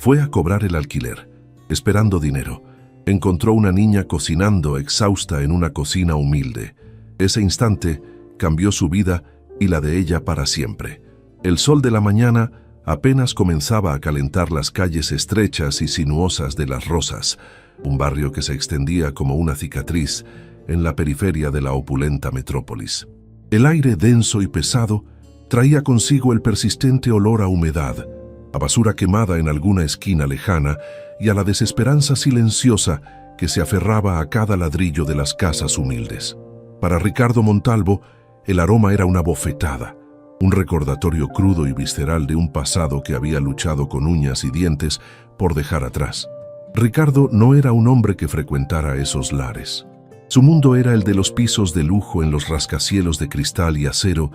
Fue a cobrar el alquiler, esperando dinero. Encontró una niña cocinando exhausta en una cocina humilde. Ese instante cambió su vida y la de ella para siempre. El sol de la mañana apenas comenzaba a calentar las calles estrechas y sinuosas de Las Rosas, un barrio que se extendía como una cicatriz en la periferia de la opulenta metrópolis. El aire denso y pesado traía consigo el persistente olor a humedad, a basura quemada en alguna esquina lejana y a la desesperanza silenciosa que se aferraba a cada ladrillo de las casas humildes. Para Ricardo Montalvo, el aroma era una bofetada, un recordatorio crudo y visceral de un pasado que había luchado con uñas y dientes por dejar atrás. Ricardo no era un hombre que frecuentara esos lares. Su mundo era el de los pisos de lujo en los rascacielos de cristal y acero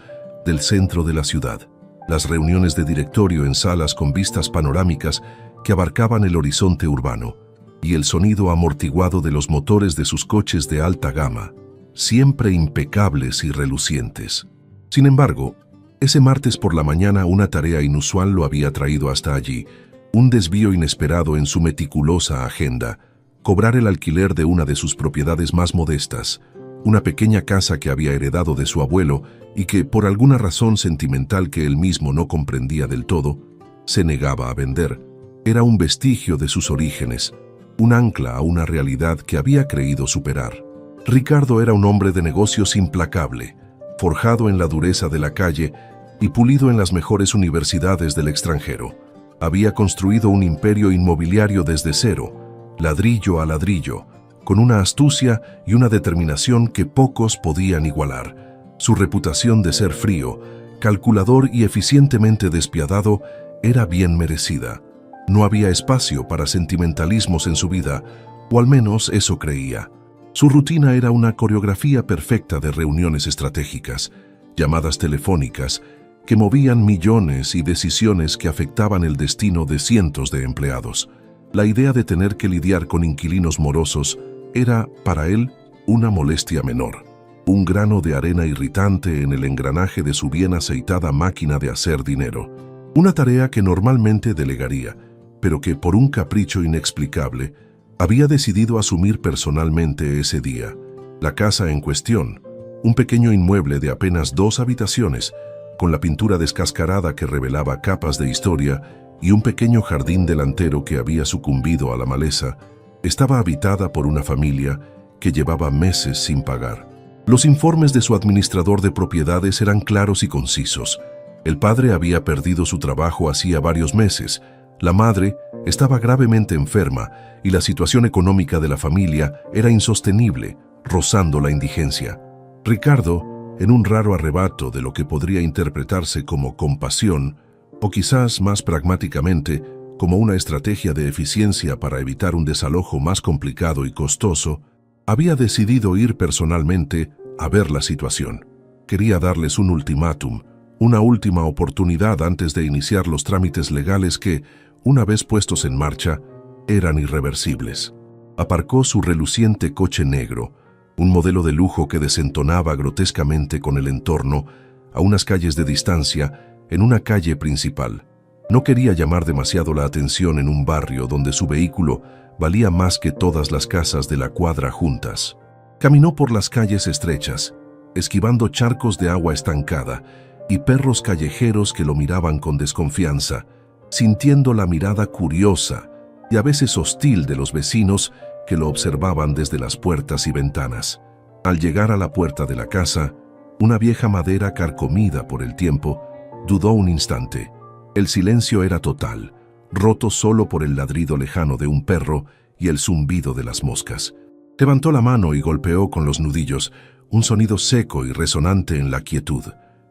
del centro de la ciudad, las reuniones de directorio en salas con vistas panorámicas que abarcaban el horizonte urbano, y el sonido amortiguado de los motores de sus coches de alta gama, siempre impecables y relucientes. Sin embargo, ese martes por la mañana una tarea inusual lo había traído hasta allí, un desvío inesperado en su meticulosa agenda: cobrar el alquiler de una de sus propiedades más modestas, una pequeña casa que había heredado de su abuelo y que, por alguna razón sentimental que él mismo no comprendía del todo, se negaba a vender. Era un vestigio de sus orígenes, un ancla a una realidad que había creído superar. Ricardo era un hombre de negocios implacable, forjado en la dureza de la calle y pulido en las mejores universidades del extranjero. Había construido un imperio inmobiliario desde cero, ladrillo a ladrillo, con una astucia y una determinación que pocos podían igualar. Su reputación de ser frío, calculador y eficientemente despiadado era bien merecida. No había espacio para sentimentalismos en su vida, o al menos eso creía. Su rutina era una coreografía perfecta de reuniones estratégicas, llamadas telefónicas, que movían millones y decisiones que afectaban el destino de cientos de empleados. La idea de tener que lidiar con inquilinos morosos era, para él, una molestia menor, un grano de arena irritante en el engranaje de su bien aceitada máquina de hacer dinero. Una tarea que normalmente delegaría, pero que, por un capricho inexplicable, había decidido asumir personalmente ese día. La casa en cuestión, un pequeño inmueble de apenas 2 habitaciones, con la pintura descascarada que revelaba capas de historia y un pequeño jardín delantero que había sucumbido a la maleza, estaba habitada por una familia que llevaba meses sin pagar. Los informes de su administrador de propiedades eran claros y concisos. El padre había perdido su trabajo hacía varios meses, la madre estaba gravemente enferma y la situación económica de la familia era insostenible, rozando la indigencia. Ricardo, en un raro arrebato de lo que podría interpretarse como compasión, o quizás más pragmáticamente, como una estrategia de eficiencia para evitar un desalojo más complicado y costoso, había decidido ir personalmente a ver la situación. Quería darles un ultimátum, una última oportunidad antes de iniciar los trámites legales que, una vez puestos en marcha, eran irreversibles. Aparcó su reluciente coche negro, un modelo de lujo que desentonaba grotescamente con el entorno, a unas calles de distancia, en una calle principal. No quería llamar demasiado la atención en un barrio donde su vehículo valía más que todas las casas de la cuadra juntas. Caminó por las calles estrechas, esquivando charcos de agua estancada y perros callejeros que lo miraban con desconfianza, sintiendo la mirada curiosa y a veces hostil de los vecinos que lo observaban desde las puertas y ventanas. Al llegar a la puerta de la casa, una vieja madera carcomida por el tiempo, dudó un instante. El silencio era total, roto solo por el ladrido lejano de un perro y el zumbido de las moscas. Levantó la mano y golpeó con los nudillos, un sonido seco y resonante en la quietud.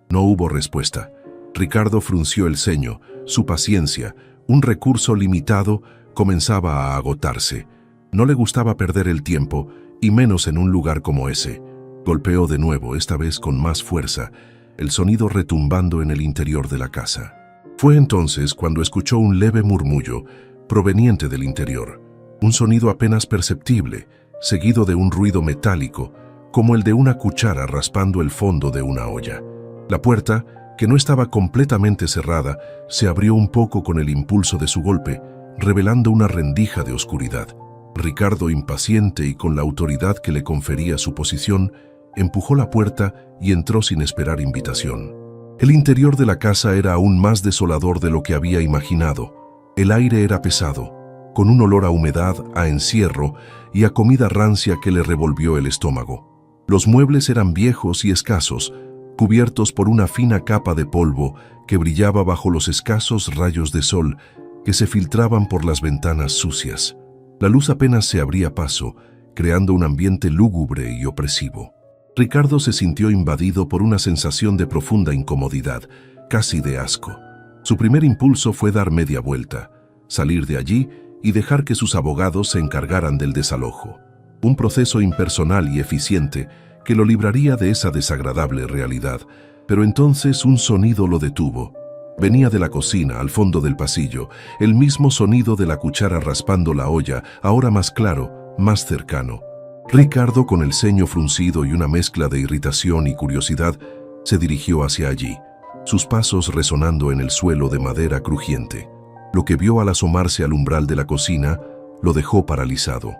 No hubo respuesta. Ricardo frunció el ceño. Su paciencia, un recurso limitado, comenzaba a agotarse. No le gustaba perder el tiempo, y menos en un lugar como ese. Golpeó de nuevo, esta vez con más fuerza, el sonido retumbando en el interior de la casa. Fue entonces cuando escuchó un leve murmullo proveniente del interior, un sonido apenas perceptible, seguido de un ruido metálico, como el de una cuchara raspando el fondo de una olla. La puerta, que no estaba completamente cerrada, se abrió un poco con el impulso de su golpe, revelando una rendija de oscuridad. Ricardo, impaciente y con la autoridad que le confería su posición, empujó la puerta y entró sin esperar invitación. El interior de la casa era aún más desolador de lo que había imaginado. El aire era pesado, con un olor a humedad, a encierro y a comida rancia que le revolvió el estómago. Los muebles eran viejos y escasos, cubiertos por una fina capa de polvo que brillaba bajo los escasos rayos de sol que se filtraban por las ventanas sucias. La luz apenas se abría paso, creando un ambiente lúgubre y opresivo. Ricardo se sintió invadido por una sensación de profunda incomodidad, casi de asco. Su primer impulso fue dar media vuelta, salir de allí y dejar que sus abogados se encargaran del desalojo. Un proceso impersonal y eficiente que lo libraría de esa desagradable realidad, pero entonces un sonido lo detuvo. Venía de la cocina, al fondo del pasillo, el mismo sonido de la cuchara raspando la olla, ahora más claro, más cercano. Ricardo, con el ceño fruncido y una mezcla de irritación y curiosidad, se dirigió hacia allí, sus pasos resonando en el suelo de madera crujiente. Lo que vio al asomarse al umbral de la cocina lo dejó paralizado.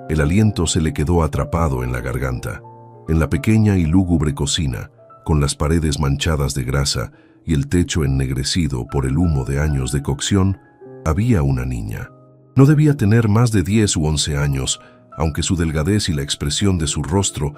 El aliento se le quedó atrapado en la garganta. En la pequeña y lúgubre cocina, con las paredes manchadas de grasa y el techo ennegrecido por el humo de años de cocción, había una niña. No debía tener más de 10 u 11 años, aunque su delgadez y la expresión de su rostro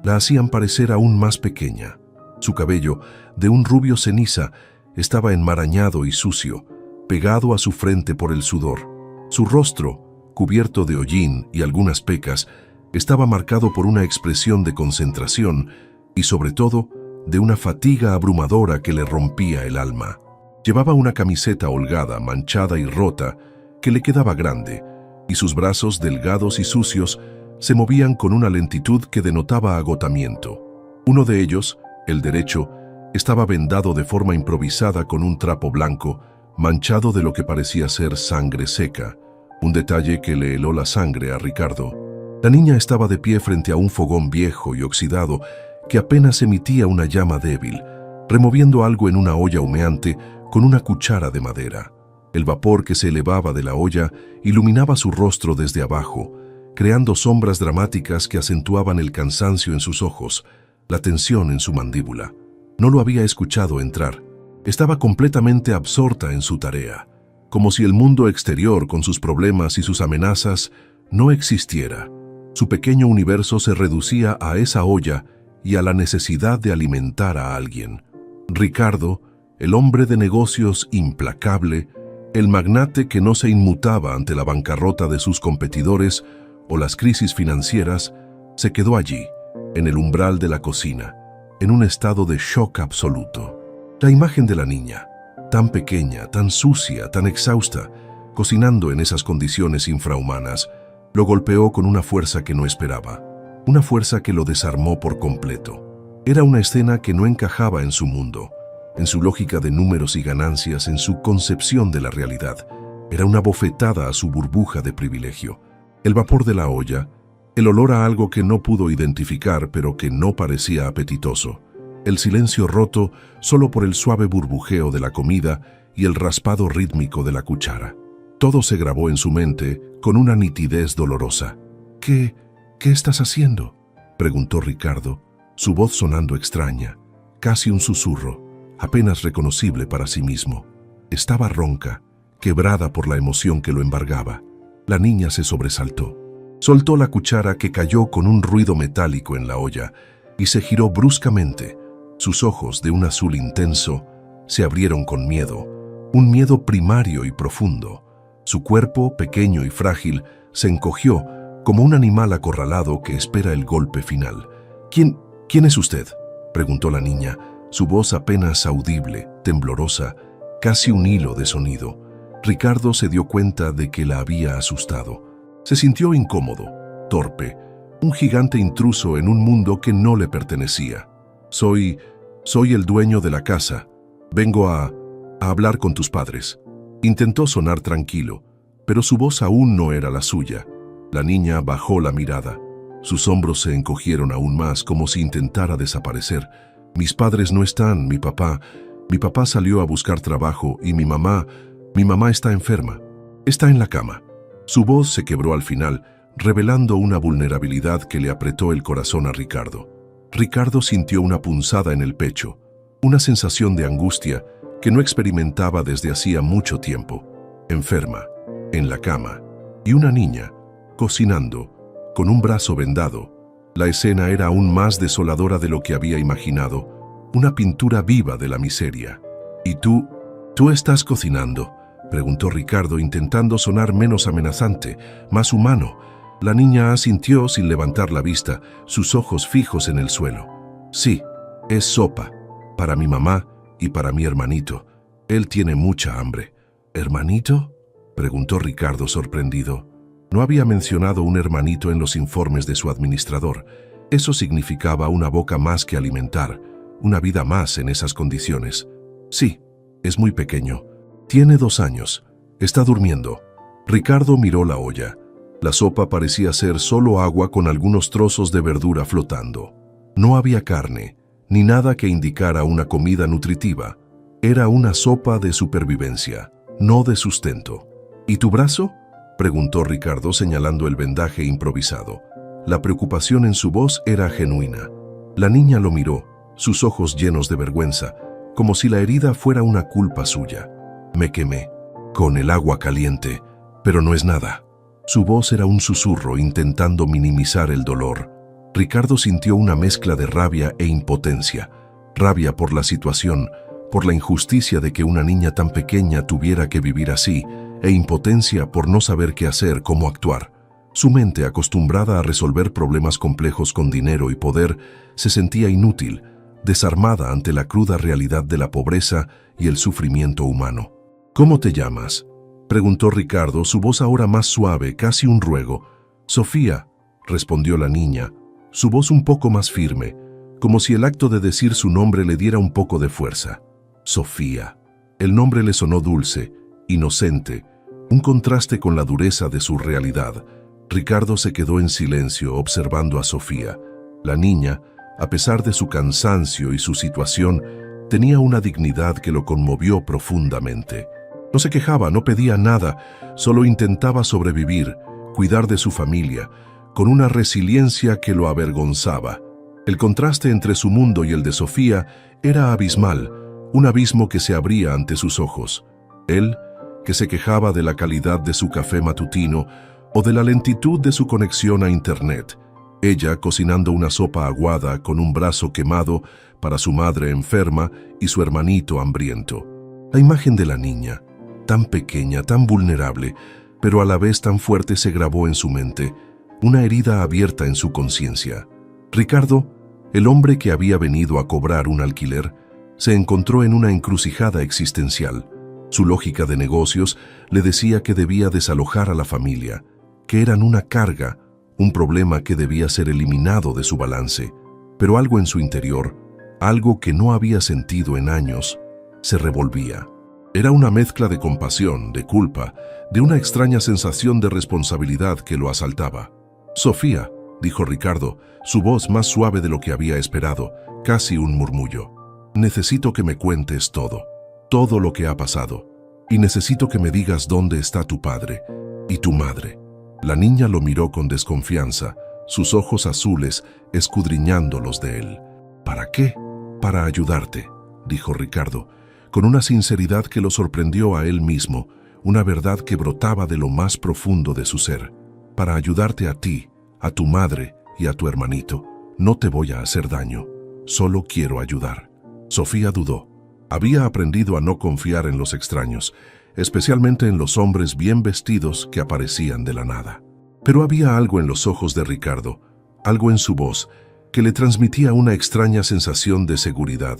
la hacían parecer aún más pequeña. Su cabello, de un rubio ceniza, estaba enmarañado y sucio, pegado a su frente por el sudor. Su rostro, cubierto de hollín y algunas pecas, estaba marcado por una expresión de concentración y, sobre todo, de una fatiga abrumadora que le rompía el alma. Llevaba una camiseta holgada, manchada y rota, que le quedaba grande, y sus brazos delgados y sucios se movían con una lentitud que denotaba agotamiento. Uno de ellos, el derecho, estaba vendado de forma improvisada con un trapo blanco, manchado de lo que parecía ser sangre seca, un detalle que le heló la sangre a Ricardo. La niña estaba de pie frente a un fogón viejo y oxidado que apenas emitía una llama débil, removiendo algo en una olla humeante con una cuchara de madera. El vapor que se elevaba de la olla iluminaba su rostro desde abajo, creando sombras dramáticas que acentuaban el cansancio en sus ojos, la tensión en su mandíbula. No lo había escuchado entrar. Estaba completamente absorta en su tarea, como si el mundo exterior, con sus problemas y sus amenazas, no existiera. Su pequeño universo se reducía a esa olla y a la necesidad de alimentar a alguien. Ricardo, el hombre de negocios implacable, el magnate que no se inmutaba ante la bancarrota de sus competidores o las crisis financieras, se quedó allí, en el umbral de la cocina, en un estado de shock absoluto. La imagen de la niña, tan pequeña, tan sucia, tan exhausta, cocinando en esas condiciones infrahumanas, lo golpeó con una fuerza que no esperaba, una fuerza que lo desarmó por completo. Era una escena que no encajaba en su mundo, en su lógica de números y ganancias, en su concepción de la realidad. Era una bofetada a su burbuja de privilegio. El vapor de la olla, el olor a algo que no pudo identificar pero que no parecía apetitoso, el silencio roto solo por el suave burbujeo de la comida y el raspado rítmico de la cuchara. Todo se grabó en su mente con una nitidez dolorosa. ¿Qué estás haciendo?, preguntó Ricardo, su voz sonando extraña, casi un susurro, apenas reconocible para sí mismo. Estaba ronca, quebrada por la emoción que lo embargaba. La niña se sobresaltó. Soltó la cuchara que cayó con un ruido metálico en la olla y se giró bruscamente. Sus ojos, de un azul intenso, se abrieron con miedo, un miedo primario y profundo. Su cuerpo, pequeño y frágil, se encogió como un animal acorralado que espera el golpe final. ¿Quién es usted?, preguntó la niña, su voz apenas audible, temblorosa, casi un hilo de sonido. Ricardo se dio cuenta de que la había asustado. Se sintió incómodo, torpe, un gigante intruso en un mundo que no le pertenecía. Soy el dueño de la casa. Vengo a hablar con tus padres. Intentó sonar tranquilo, pero su voz aún no era la suya. La niña bajó la mirada. Sus hombros se encogieron aún más, como si intentara desaparecer. Mis padres no están, mi papá salió a buscar trabajo y mi mamá está enferma. Está en la cama. Su voz se quebró al final, revelando una vulnerabilidad que le apretó el corazón a Ricardo. Ricardo sintió una punzada en el pecho, una sensación de angustia que no experimentaba desde hacía mucho tiempo. Enferma, en la cama, y una niña, cocinando, con un brazo vendado. La escena era aún más desoladora de lo que había imaginado, una pintura viva de la miseria. ¿Y tú estás cocinando?, preguntó Ricardo, intentando sonar menos amenazante, más humano. La niña asintió sin levantar la vista, sus ojos fijos en el suelo. Sí, es sopa, para mi mamá y para mi hermanito. Él tiene mucha hambre. ¿Hermanito?, preguntó Ricardo sorprendido. No había mencionado un hermanito en los informes de su administrador. Eso significaba una boca más que alimentar, una vida más en esas condiciones. Sí, es muy pequeño. Tiene 2 años. Está durmiendo. Ricardo miró la olla. La sopa parecía ser solo agua con algunos trozos de verdura flotando. No había carne, ni nada que indicara una comida nutritiva. Era una sopa de supervivencia, no de sustento. ¿Y tu brazo?, preguntó Ricardo señalando el vendaje improvisado. La preocupación en su voz era genuina. La niña lo miró, sus ojos llenos de vergüenza, como si la herida fuera una culpa suya. Me quemé, con el agua caliente, pero no es nada. Su voz era un susurro intentando minimizar el dolor. Ricardo sintió una mezcla de rabia e impotencia. Rabia por la situación, por la injusticia de que una niña tan pequeña tuviera que vivir así, e impotencia por no saber qué hacer, cómo actuar. Su mente, acostumbrada a resolver problemas complejos con dinero y poder, se sentía inútil, desarmada ante la cruda realidad de la pobreza y el sufrimiento humano. ¿Cómo te llamas?, preguntó Ricardo, su voz ahora más suave, casi un ruego. Sofía, respondió la niña, su voz un poco más firme, como si el acto de decir su nombre le diera un poco de fuerza. Sofía. El nombre le sonó dulce, inocente, un contraste con la dureza de su realidad. Ricardo se quedó en silencio observando a Sofía. La niña, a pesar de su cansancio y su situación, tenía una dignidad que lo conmovió profundamente. No se quejaba, no pedía nada, solo intentaba sobrevivir, cuidar de su familia, con una resiliencia que lo avergonzaba. El contraste entre su mundo y el de Sofía era abismal, un abismo que se abría ante sus ojos. Él, que se quejaba de la calidad de su café matutino o de la lentitud de su conexión a Internet. Ella cocinando una sopa aguada con un brazo quemado para su madre enferma y su hermanito hambriento. La imagen de la niña, tan pequeña, tan vulnerable, pero a la vez tan fuerte, se grabó en su mente, una herida abierta en su conciencia. Ricardo, el hombre que había venido a cobrar un alquiler, se encontró en una encrucijada existencial. Su lógica de negocios le decía que debía desalojar a la familia, que eran una carga, un problema que debía ser eliminado de su balance. Pero algo en su interior, algo que no había sentido en años, se revolvía. Era una mezcla de compasión, de culpa, de una extraña sensación de responsabilidad que lo asaltaba. Sofía, dijo Ricardo, su voz más suave de lo que había esperado, casi un murmullo. Necesito que me cuentes todo lo que ha pasado. Y necesito que me digas dónde está tu padre y tu madre. La niña lo miró con desconfianza, sus ojos azules escudriñando los de él. ¿Para qué? Para ayudarte, dijo Ricardo, con una sinceridad que lo sorprendió a él mismo, una verdad que brotaba de lo más profundo de su ser. Para ayudarte a ti, a tu madre y a tu hermanito. No te voy a hacer daño, solo quiero ayudar. Sofía dudó. Había aprendido a no confiar en los extraños, especialmente en los hombres bien vestidos que aparecían de la nada. Pero había algo en los ojos de Ricardo, algo en su voz, que le transmitía una extraña sensación de seguridad,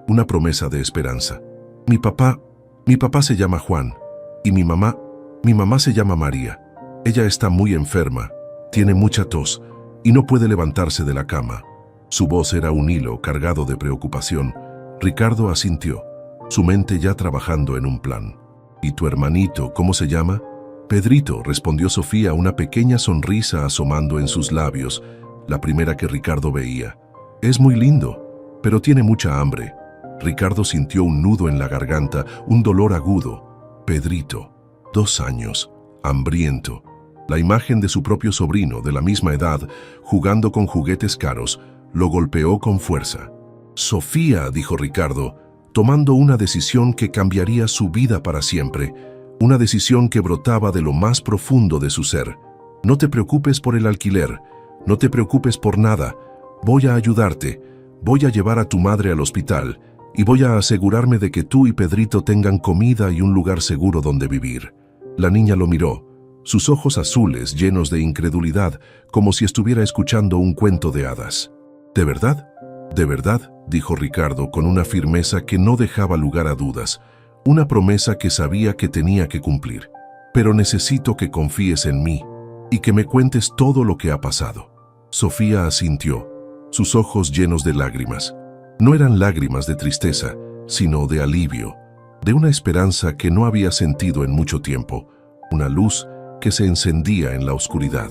una promesa de esperanza. Mi papá se llama Juan, y mi mamá se llama María. Ella está muy enferma, tiene mucha tos, y no puede levantarse de la cama. Su voz era un hilo cargado de preocupación. Ricardo asintió, su mente ya trabajando en un plan. ¿Y tu hermanito, cómo se llama? Pedrito, respondió Sofía, una pequeña sonrisa asomando en sus labios, la primera que Ricardo veía. Es muy lindo, pero tiene mucha hambre. Ricardo sintió un nudo en la garganta, un dolor agudo. Pedrito, 2 años. hambriento. La imagen de su propio sobrino, de la misma edad, jugando con juguetes caros, lo golpeó con fuerza. «Sofía», dijo Ricardo, tomando una decisión que cambiaría su vida para siempre, una decisión que brotaba de lo más profundo de su ser. «No te preocupes por el alquiler, no te preocupes por nada. Voy a ayudarte, voy a llevar a tu madre al hospital y voy a asegurarme de que tú y Pedrito tengan comida y un lugar seguro donde vivir». La niña lo miró, sus ojos azules llenos de incredulidad, como si estuviera escuchando un cuento de hadas. «¿De verdad? ¿De verdad?», dijo Ricardo con una firmeza que no dejaba lugar a dudas, una promesa que sabía que tenía que cumplir. «Pero necesito que confíes en mí y que me cuentes todo lo que ha pasado». Sofía asintió, sus ojos llenos de lágrimas. No eran lágrimas de tristeza, sino de alivio, de una esperanza que no había sentido en mucho tiempo, una luz que se encendía en la oscuridad.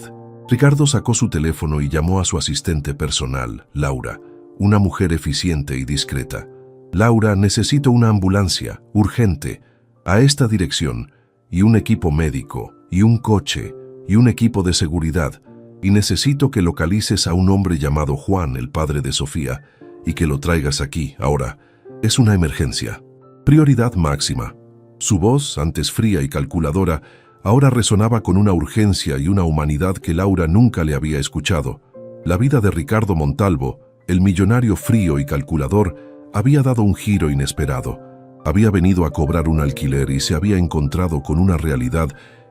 Ricardo sacó su teléfono y llamó a su asistente personal, Laura, una mujer eficiente y discreta. «Laura, necesito una ambulancia, urgente, a esta dirección, y un equipo médico, y un coche, y un equipo de seguridad, y necesito que localices a un hombre llamado Juan, el padre de Sofía, y que lo traigas aquí, ahora. Es una emergencia. Prioridad máxima». Su voz, antes fría y calculadora, ahora resonaba con una urgencia y una humanidad que Laura nunca le había escuchado. La vida de Ricardo Montalvo, el millonario frío y calculador, había dado un giro inesperado. Había venido a cobrar un alquiler y se había encontrado con una realidad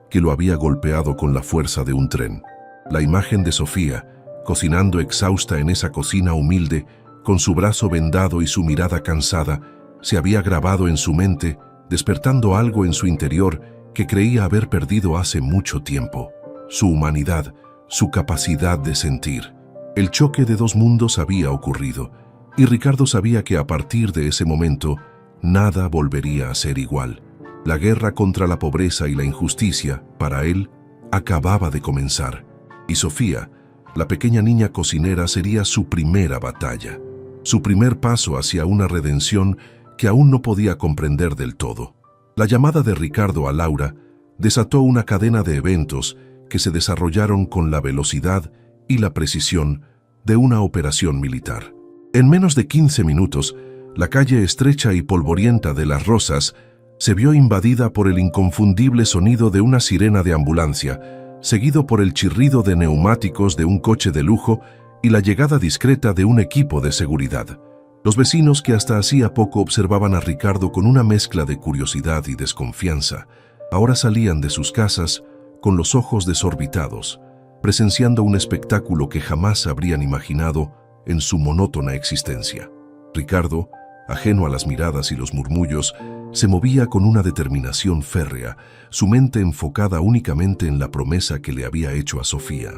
que lo había golpeado con la fuerza de un tren. La imagen de Sofía, cocinando exhausta en esa cocina humilde, con su brazo vendado y su mirada cansada, se había grabado en su mente, despertando algo en su interior que creía haber perdido hace mucho tiempo. Su humanidad, su capacidad de sentir. El choque de dos mundos había ocurrido, y Ricardo sabía que a partir de ese momento, nada volvería a ser igual. La guerra contra la pobreza y la injusticia, para él, acababa de comenzar. Y Sofía, la pequeña niña cocinera, sería su primera batalla, su primer paso hacia una redención que aún no podía comprender del todo. La llamada de Ricardo a Laura desató una cadena de eventos que se desarrollaron con la velocidad y la precisión de una operación militar. En menos de 15 minutos, la calle estrecha y polvorienta de Las Rosas se vio invadida por el inconfundible sonido de una sirena de ambulancia, seguido por el chirrido de neumáticos de un coche de lujo y la llegada discreta de un equipo de seguridad. Los vecinos, que hasta hacía poco observaban a Ricardo con una mezcla de curiosidad y desconfianza, ahora salían de sus casas con los ojos desorbitados, presenciando un espectáculo que jamás habrían imaginado en su monótona existencia. Ricardo, ajeno a las miradas y los murmullos, se movía con una determinación férrea, su mente enfocada únicamente en la promesa que le había hecho a Sofía.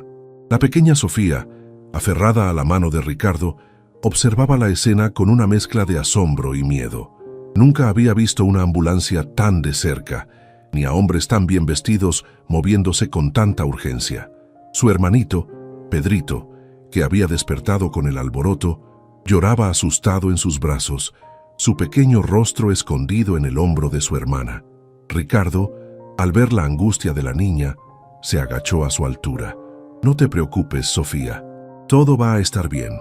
La pequeña Sofía, aferrada a la mano de Ricardo, observaba la escena con una mezcla de asombro y miedo. Nunca había visto una ambulancia tan de cerca, ni a hombres tan bien vestidos moviéndose con tanta urgencia. Su hermanito, Pedrito, que había despertado con el alboroto, lloraba asustado en sus brazos, su pequeño rostro escondido en el hombro de su hermana. Ricardo, al ver la angustia de la niña, se agachó a su altura. «No te preocupes, Sofía. Todo va a estar bien.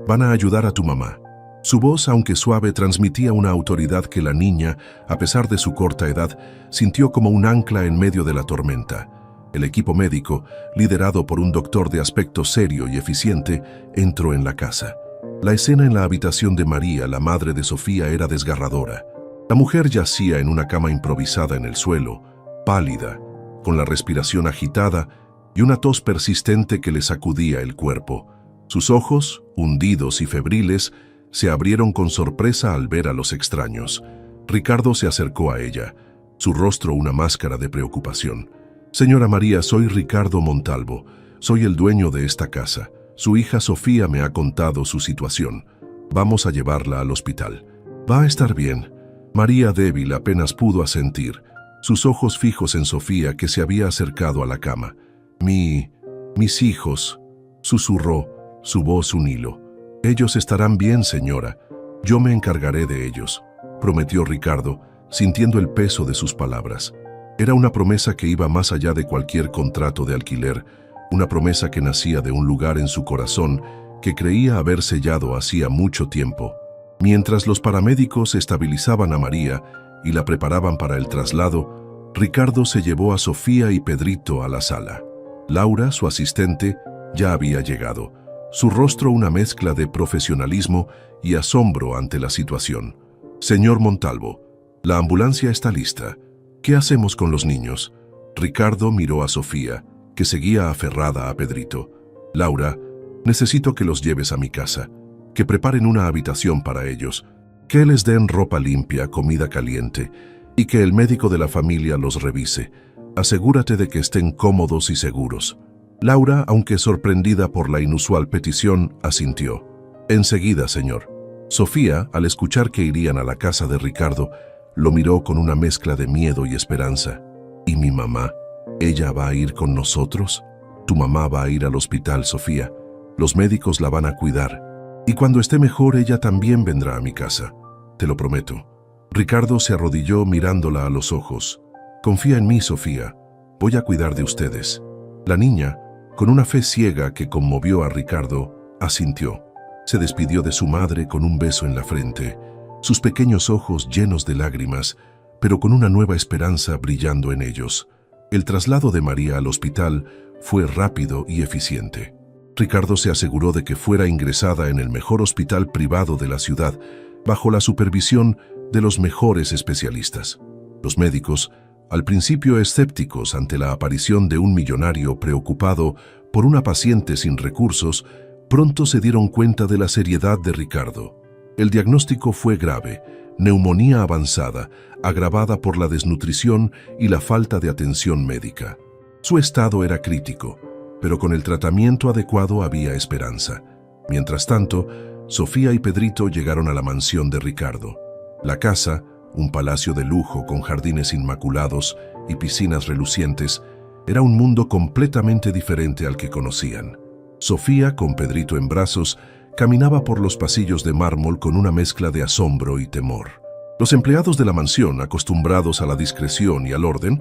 Van a ayudar a tu mamá». Su voz, aunque suave, transmitía una autoridad que la niña, a pesar de su corta edad, sintió como un ancla en medio de la tormenta. El equipo médico, liderado por un doctor de aspecto serio y eficiente, entró en la casa. La escena en la habitación de María, la madre de Sofía, era desgarradora. La mujer yacía en una cama improvisada en el suelo, pálida, con la respiración agitada y una tos persistente que le sacudía el cuerpo. Sus ojos, hundidos y febriles, se abrieron con sorpresa al ver a los extraños. Ricardo se acercó a ella, su rostro una máscara de preocupación. «Señora María, soy Ricardo Montalvo. Soy el dueño de esta casa. Su hija Sofía me ha contado su situación. Vamos a llevarla al hospital. Va a estar bien». María, débil, apenas pudo asentir, sus ojos fijos en Sofía, que se había acercado a la cama. Mis hijos», susurró, su voz un hilo. «Ellos estarán bien, señora. Yo me encargaré de ellos», prometió Ricardo, sintiendo el peso de sus palabras. Era una promesa que iba más allá de cualquier contrato de alquiler, una promesa que nacía de un lugar en su corazón que creía haber sellado hacía mucho tiempo. Mientras los paramédicos estabilizaban a María y la preparaban para el traslado, Ricardo se llevó a Sofía y Pedrito a la sala. Laura, su asistente, ya había llegado. Su rostro una mezcla de profesionalismo y asombro ante la situación. «Señor Montalvo, la ambulancia está lista. ¿Qué hacemos con los niños?» Ricardo miró a Sofía, que seguía aferrada a Pedrito. «Laura, necesito que los lleves a mi casa, que preparen una habitación para ellos, que les den ropa limpia, comida caliente y que el médico de la familia los revise. Asegúrate de que estén cómodos y seguros». Laura, aunque sorprendida por la inusual petición, asintió. «Enseguida, señor». Sofía, al escuchar que irían a la casa de Ricardo, lo miró con una mezcla de miedo y esperanza. «¿Y mi mamá? ¿Ella va a ir con nosotros?» «Tu mamá va a ir al hospital, Sofía. Los médicos la van a cuidar. Y cuando esté mejor, ella también vendrá a mi casa. Te lo prometo». Ricardo se arrodilló mirándola a los ojos. «Confía en mí, Sofía. Voy a cuidar de ustedes». La niña, con una fe ciega que conmovió a Ricardo, asintió. Se despidió de su madre con un beso en la frente, sus pequeños ojos llenos de lágrimas, pero con una nueva esperanza brillando en ellos. El traslado de María al hospital fue rápido y eficiente. Ricardo se aseguró de que fuera ingresada en el mejor hospital privado de la ciudad, bajo la supervisión de los mejores especialistas. Los médicos, al principio escépticos ante la aparición de un millonario preocupado por una paciente sin recursos, pronto se dieron cuenta de la seriedad de Ricardo. El diagnóstico fue grave: neumonía avanzada, agravada por la desnutrición y la falta de atención médica. Su estado era crítico, pero con el tratamiento adecuado había esperanza. Mientras tanto, Sofía y Pedrito llegaron a la mansión de Ricardo. La casa, un palacio de lujo con jardines inmaculados y piscinas relucientes, era un mundo completamente diferente al que conocían. Sofía, con Pedrito en brazos, caminaba por los pasillos de mármol con una mezcla de asombro y temor. Los empleados de la mansión, acostumbrados a la discreción y al orden,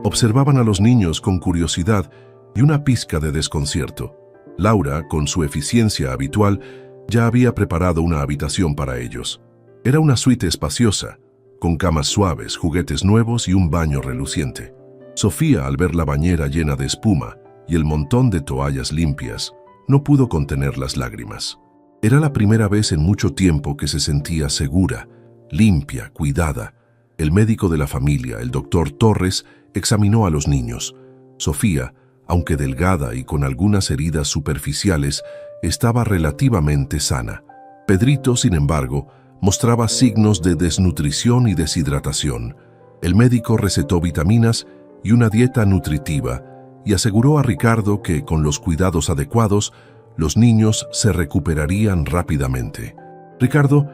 observaban a los niños con curiosidad y una pizca de desconcierto. Laura, con su eficiencia habitual, ya había preparado una habitación para ellos. Era una suite espaciosa, con camas suaves, juguetes nuevos y un baño reluciente. Sofía, al ver la bañera llena de espuma y el montón de toallas limpias, no pudo contener las lágrimas. Era la primera vez en mucho tiempo que se sentía segura, limpia, cuidada. El médico de la familia, el doctor Torres, examinó a los niños. Sofía, aunque delgada y con algunas heridas superficiales, estaba relativamente sana. Pedrito, sin embargo, mostraba signos de desnutrición y deshidratación. El médico recetó vitaminas y una dieta nutritiva y aseguró a Ricardo que, con los cuidados adecuados, los niños se recuperarían rápidamente. Ricardo,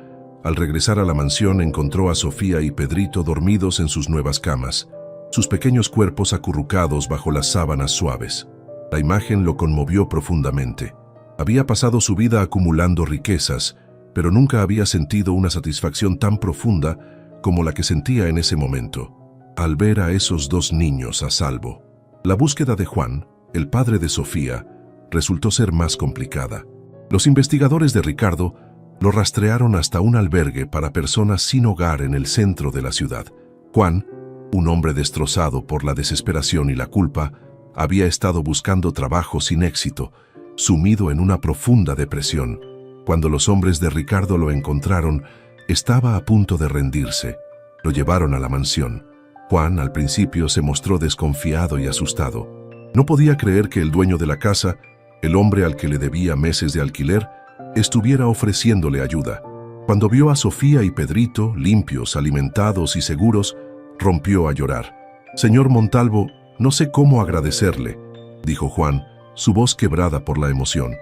al regresar a la mansión, encontró a Sofía y Pedrito dormidos en sus nuevas camas, sus pequeños cuerpos acurrucados bajo las sábanas suaves. La imagen lo conmovió profundamente. Había pasado su vida acumulando riquezas, pero nunca había sentido una satisfacción tan profunda como la que sentía en ese momento, al ver a esos dos niños a salvo. La búsqueda de Juan, el padre de Sofía, resultó ser más complicada. Los investigadores de Ricardo lo rastrearon hasta un albergue para personas sin hogar en el centro de la ciudad. Juan, un hombre destrozado por la desesperación y la culpa, había estado buscando trabajo sin éxito, sumido en una profunda depresión. Cuando los hombres de Ricardo lo encontraron, estaba a punto de rendirse. Lo llevaron a la mansión. Juan, al principio, se mostró desconfiado y asustado. No podía creer que el dueño de la casa, el hombre al que le debía meses de alquiler, estuviera ofreciéndole ayuda. Cuando vio a Sofía y Pedrito, limpios, alimentados y seguros, rompió a llorar. «Señor Montalvo, no sé cómo agradecerle», dijo Juan, su voz quebrada por la emoción.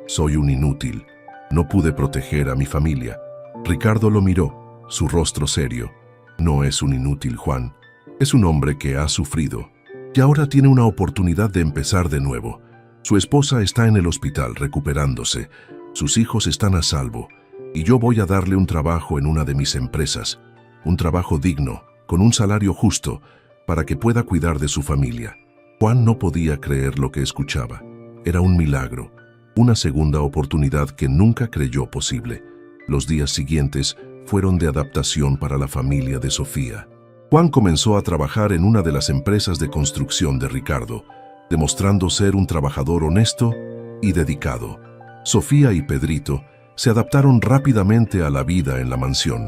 «Soy un inútil. No pude proteger a mi familia». Ricardo lo miró, su rostro serio. «No es un inútil, Juan. Es un hombre que ha sufrido y ahora tiene una oportunidad de empezar de nuevo. Su esposa está en el hospital recuperándose, sus hijos están a salvo y yo voy a darle un trabajo en una de mis empresas. Un trabajo digno, con un salario justo, para que pueda cuidar de su familia. Juan no podía creer lo que escuchaba. Era un milagro, una segunda oportunidad que nunca creyó posible. Los días siguientes fueron de adaptación para la familia de Sofía. Juan comenzó a trabajar en una de las empresas de construcción de Ricardo, demostrando ser un trabajador honesto y dedicado. Sofía y Pedrito se adaptaron rápidamente a la vida en la mansión.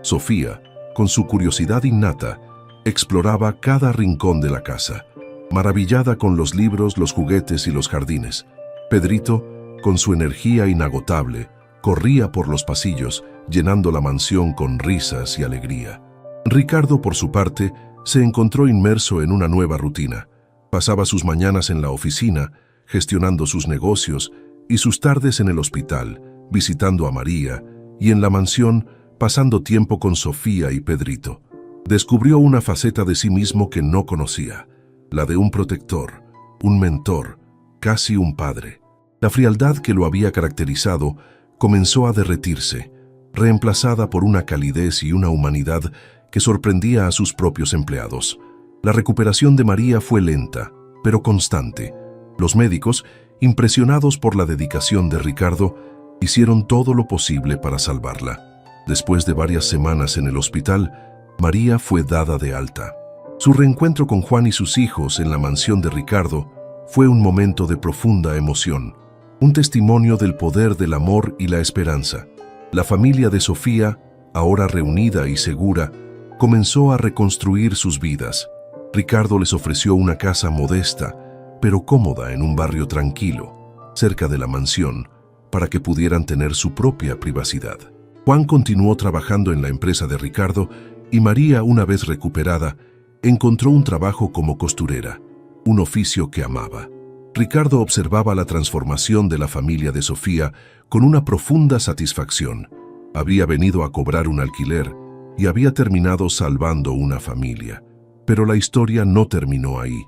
Sofía, con su curiosidad innata, exploraba cada rincón de la casa, maravillada con los libros, los juguetes y los jardines. Pedrito, con su energía inagotable, corría por los pasillos, llenando la mansión con risas y alegría. Ricardo, por su parte, se encontró inmerso en una nueva rutina. Pasaba sus mañanas en la oficina, gestionando sus negocios, y sus tardes en el hospital, visitando a María, y en la mansión, pasando tiempo con Sofía y Pedrito. Descubrió una faceta de sí mismo que no conocía, la de un protector, un mentor, casi un padre. La frialdad que lo había caracterizado comenzó a derretirse, reemplazada por una calidez y una humanidad que sorprendía a sus propios empleados. La recuperación de María fue lenta, pero constante. Los médicos, impresionados por la dedicación de Ricardo, hicieron todo lo posible para salvarla. Después de varias semanas en el hospital, María fue dada de alta. Su reencuentro con Juan y sus hijos en la mansión de Ricardo fue un momento de profunda emoción, un testimonio del poder del amor y la esperanza. La familia de Sofía, ahora reunida y segura, comenzó a reconstruir sus vidas. Ricardo les ofreció una casa modesta, pero cómoda en un barrio tranquilo, cerca de la mansión, para que pudieran tener su propia privacidad. Juan continuó trabajando en la empresa de Ricardo y María, una vez recuperada, encontró un trabajo como costurera, un oficio que amaba. Ricardo observaba la transformación de la familia de Sofía con una profunda satisfacción. Había venido a cobrar un alquiler y había terminado salvando una familia. Pero la historia no terminó ahí.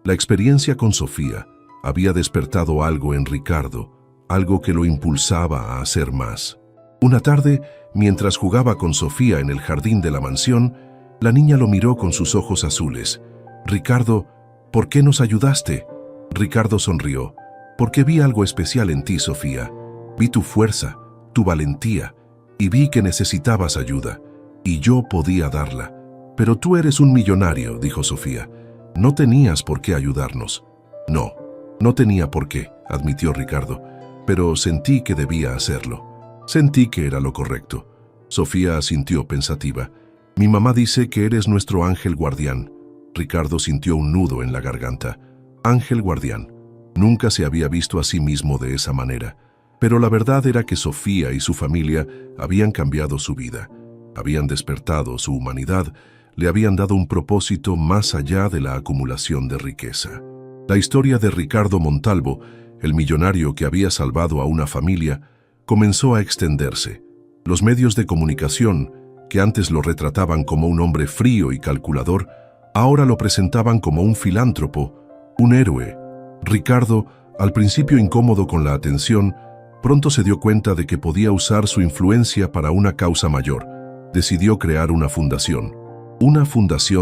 La experiencia con Sofía había despertado algo en Ricardo, algo que lo impulsaba a hacer más. Una tarde, mientras jugaba con Sofía en el jardín de la mansión, la niña lo miró con sus ojos azules. «Ricardo, ¿por qué nos ayudaste?» Ricardo sonrió. «Porque vi algo especial en ti, Sofía. Vi tu fuerza, tu valentía, y vi que necesitabas ayuda, y yo podía darla. Pero tú eres un millonario», dijo Sofía. «No tenías por qué ayudarnos». No tenía por qué», admitió Ricardo, «pero sentí que debía hacerlo. Sentí que era lo correcto». Sofía asintió pensativa. «Mi mamá dice que eres nuestro ángel guardián». Ricardo sintió un nudo en la garganta. Ángel guardián. Nunca se había visto a sí mismo de esa manera. Pero la verdad era que Sofía y su familia habían cambiado su vida. Habían despertado su humanidad, le habían dado un propósito más allá de la acumulación de riqueza. La historia de Ricardo Montalvo, el millonario que había salvado a una familia, comenzó a extenderse. Los medios de comunicación, que antes lo retrataban como un hombre frío y calculador, ahora lo presentaban como un filántropo, un héroe. Ricardo, al principio incómodo con la atención, pronto se dio cuenta de que podía usar su influencia para una causa mayor. Decidió crear una fundación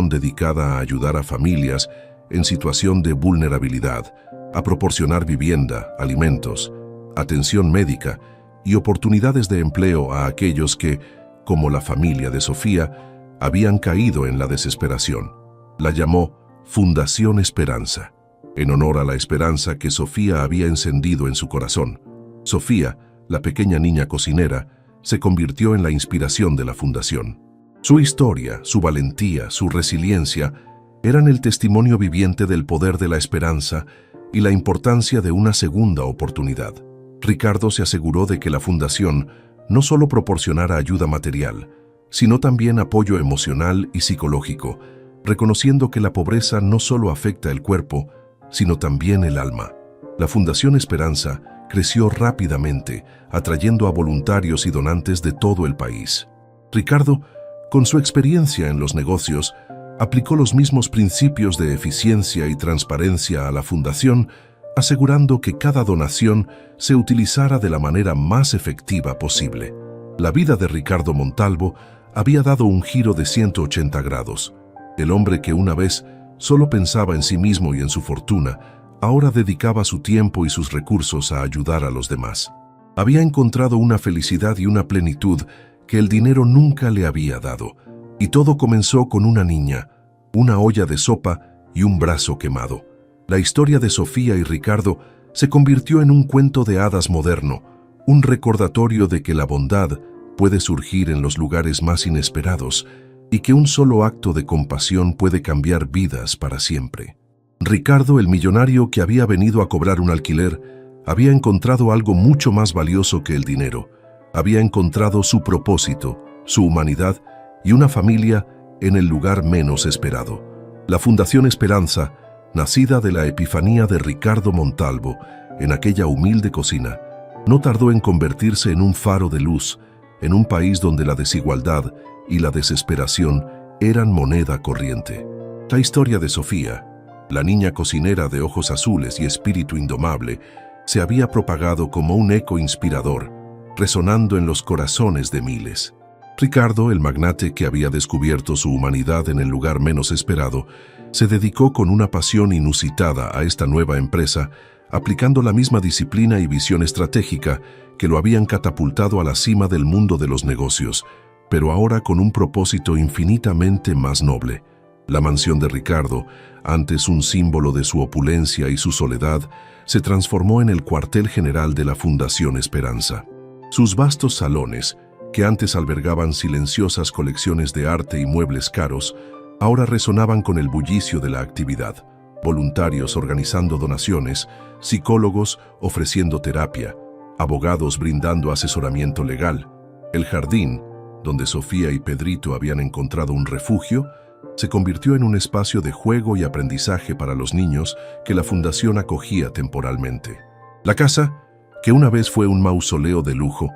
dedicada a ayudar a familias en situación de vulnerabilidad, a proporcionar vivienda, alimentos, atención médica y oportunidades de empleo a aquellos que, como la familia de Sofía, habían caído en la desesperación. La llamó Fundación Esperanza, en honor a la esperanza que Sofía había encendido en su corazón. Sofía, la pequeña niña cocinera, se convirtió en la inspiración de la fundación. Su historia, su valentía, su resiliencia eran el testimonio viviente del poder de la esperanza y la importancia de una segunda oportunidad. Ricardo se aseguró de que la fundación no solo proporcionara ayuda material, sino también apoyo emocional y psicológico, reconociendo que la pobreza no solo afecta el cuerpo, sino también el alma. La Fundación Esperanza creció rápidamente, atrayendo a voluntarios y donantes de todo el país. Ricardo, con su experiencia en los negocios, aplicó los mismos principios de eficiencia y transparencia a la fundación, asegurando que cada donación se utilizara de la manera más efectiva posible. La vida de Ricardo Montalvo había dado un giro de 180 grados. El hombre que una vez solo pensaba en sí mismo y en su fortuna, ahora dedicaba su tiempo y sus recursos a ayudar a los demás. Había encontrado una felicidad y una plenitud que el dinero nunca le había dado, y todo comenzó con una niña, una olla de sopa y un brazo quemado. La historia de Sofía y Ricardo se convirtió en un cuento de hadas moderno, un recordatorio de que la bondad puede surgir en los lugares más inesperados y que un solo acto de compasión puede cambiar vidas para siempre. Ricardo, el millonario que había venido a cobrar un alquiler, había encontrado algo mucho más valioso que el dinero. Había encontrado su propósito, su humanidad y una familia en el lugar menos esperado. La Fundación Esperanza, nacida de la epifanía de Ricardo Montalvo en aquella humilde cocina, no tardó en convertirse en un faro de luz en un país donde la desigualdad y la desesperación eran moneda corriente. La historia de Sofía, la niña cocinera de ojos azules y espíritu indomable, se había propagado como un eco inspirador, resonando en los corazones de miles. Ricardo, el magnate que había descubierto su humanidad en el lugar menos esperado, se dedicó con una pasión inusitada a esta nueva empresa, aplicando la misma disciplina y visión estratégica que lo habían catapultado a la cima del mundo de los negocios, pero ahora con un propósito infinitamente más noble. La mansión de Ricardo, antes un símbolo de su opulencia y su soledad, se transformó en el cuartel general de la Fundación Esperanza. Sus vastos salones, que antes albergaban silenciosas colecciones de arte y muebles caros, ahora resonaban con el bullicio de la actividad. Voluntarios organizando donaciones, psicólogos ofreciendo terapia, abogados brindando asesoramiento legal. El jardín, donde Sofía y Pedrito habían encontrado un refugio, se convirtió en un espacio de juego y aprendizaje para los niños que la fundación acogía temporalmente. La casa, que una vez fue un mausoleo de lujo,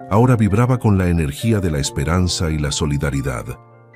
ahora vibraba con la energía de la esperanza y la solidaridad.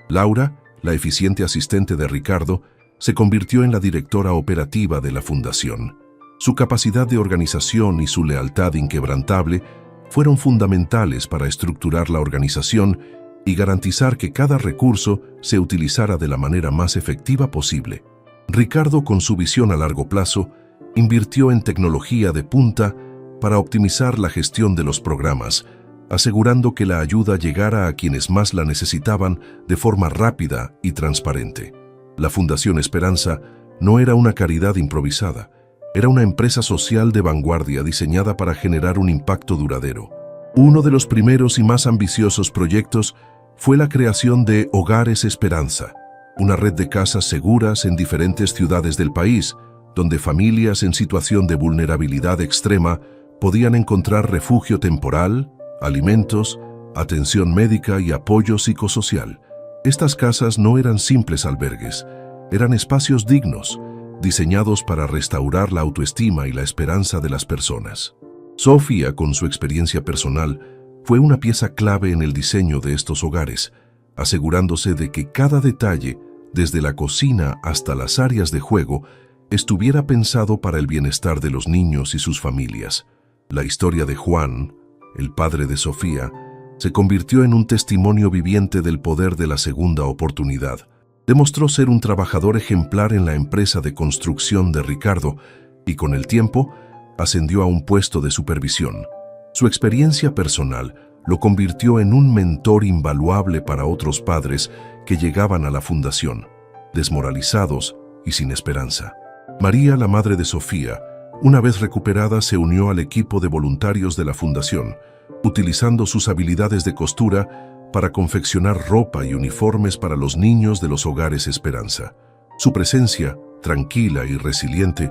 Laura, la eficiente asistente de Ricardo, se convirtió en la directora operativa de la fundación. Su capacidad de organización y su lealtad inquebrantable fueron fundamentales para estructurar la organización y garantizar que cada recurso se utilizara de la manera más efectiva posible. Ricardo, con su visión a largo plazo, invirtió en tecnología de punta para optimizar la gestión de los programas, asegurando que la ayuda llegara a quienes más la necesitaban de forma rápida y transparente. La Fundación Esperanza no era una caridad improvisada, era una empresa social de vanguardia diseñada para generar un impacto duradero. Uno de los primeros y más ambiciosos proyectos fue la creación de Hogares Esperanza, una red de casas seguras en diferentes ciudades del país, donde familias en situación de vulnerabilidad extrema podían encontrar refugio temporal, alimentos, atención médica y apoyo psicosocial. Estas casas no eran simples albergues, eran espacios dignos, diseñados para restaurar la autoestima y la esperanza de las personas. Sofía, con su experiencia personal, fue una pieza clave en el diseño de estos hogares, asegurándose de que cada detalle, desde la cocina hasta las áreas de juego, estuviera pensado para el bienestar de los niños y sus familias. La historia de Juan, el padre de Sofía, se convirtió en un testimonio viviente del poder de la segunda oportunidad. Demostró ser un trabajador ejemplar en la empresa de construcción de Ricardo y con el tiempo ascendió a un puesto de supervisión. Su experiencia personal lo convirtió en un mentor invaluable para otros padres que llegaban a la fundación, desmoralizados y sin esperanza. María, la madre de Sofía, una vez recuperada, se unió al equipo de voluntarios de la fundación, utilizando sus habilidades de costura para confeccionar ropa y uniformes para los niños de los Hogares Esperanza. Su presencia, tranquila y resiliente,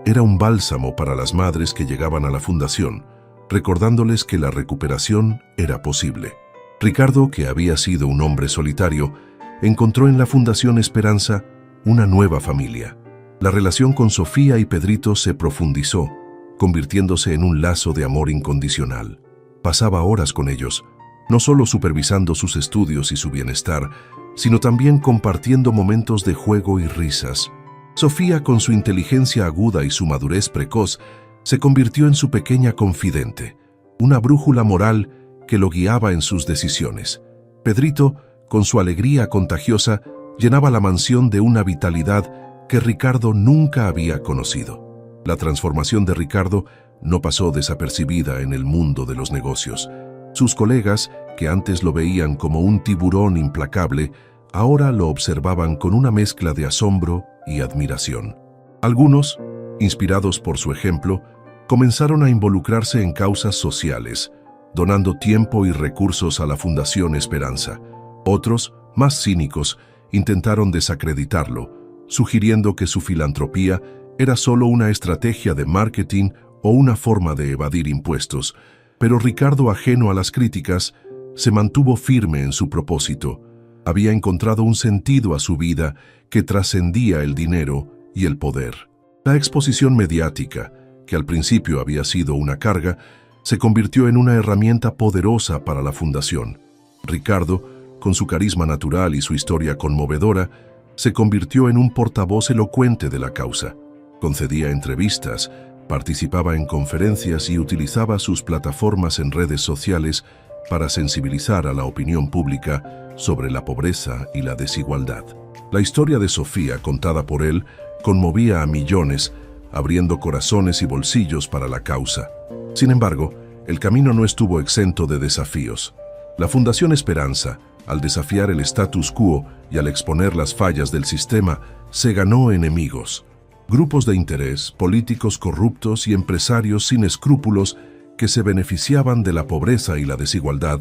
era un bálsamo para las madres que llegaban a la fundación, recordándoles que la recuperación era posible. Ricardo, que había sido un hombre solitario, encontró en la Fundación Esperanza una nueva familia. La relación con Sofía y Pedrito se profundizó, convirtiéndose en un lazo de amor incondicional. Pasaba horas con ellos, no solo supervisando sus estudios y su bienestar, sino también compartiendo momentos de juego y risas. Sofía, con su inteligencia aguda y su madurez precoz, se convirtió en su pequeña confidente, una brújula moral que lo guiaba en sus decisiones. Pedrito, con su alegría contagiosa, llenaba la mansión de una vitalidad que Ricardo nunca había conocido. La transformación de Ricardo no pasó desapercibida en el mundo de los negocios. Sus colegas, que antes lo veían como un tiburón implacable, ahora lo observaban con una mezcla de asombro y admiración. Algunos, inspirados por su ejemplo, comenzaron a involucrarse en causas sociales, donando tiempo y recursos a la Fundación Esperanza. Otros, más cínicos, intentaron desacreditarlo, sugiriendo que su filantropía era solo una estrategia de marketing o una forma de evadir impuestos, pero Ricardo, ajeno a las críticas, se mantuvo firme en su propósito. Había encontrado un sentido a su vida que trascendía el dinero y el poder. La exposición mediática, que al principio había sido una carga, se convirtió en una herramienta poderosa para la fundación. Ricardo, con su carisma natural y su historia conmovedora, se convirtió en un portavoz elocuente de la causa. Concedía entrevistas, participaba en conferencias y utilizaba sus plataformas en redes sociales para sensibilizar a la opinión pública sobre la pobreza y la desigualdad. La historia de Sofía, contada por él, conmovía a millones, abriendo corazones y bolsillos para la causa. Sin embargo, el camino no estuvo exento de desafíos. La Fundación Esperanza, al desafiar el status quo y al exponer las fallas del sistema, se ganó enemigos. Grupos de interés, políticos corruptos y empresarios sin escrúpulos que se beneficiaban de la pobreza y la desigualdad,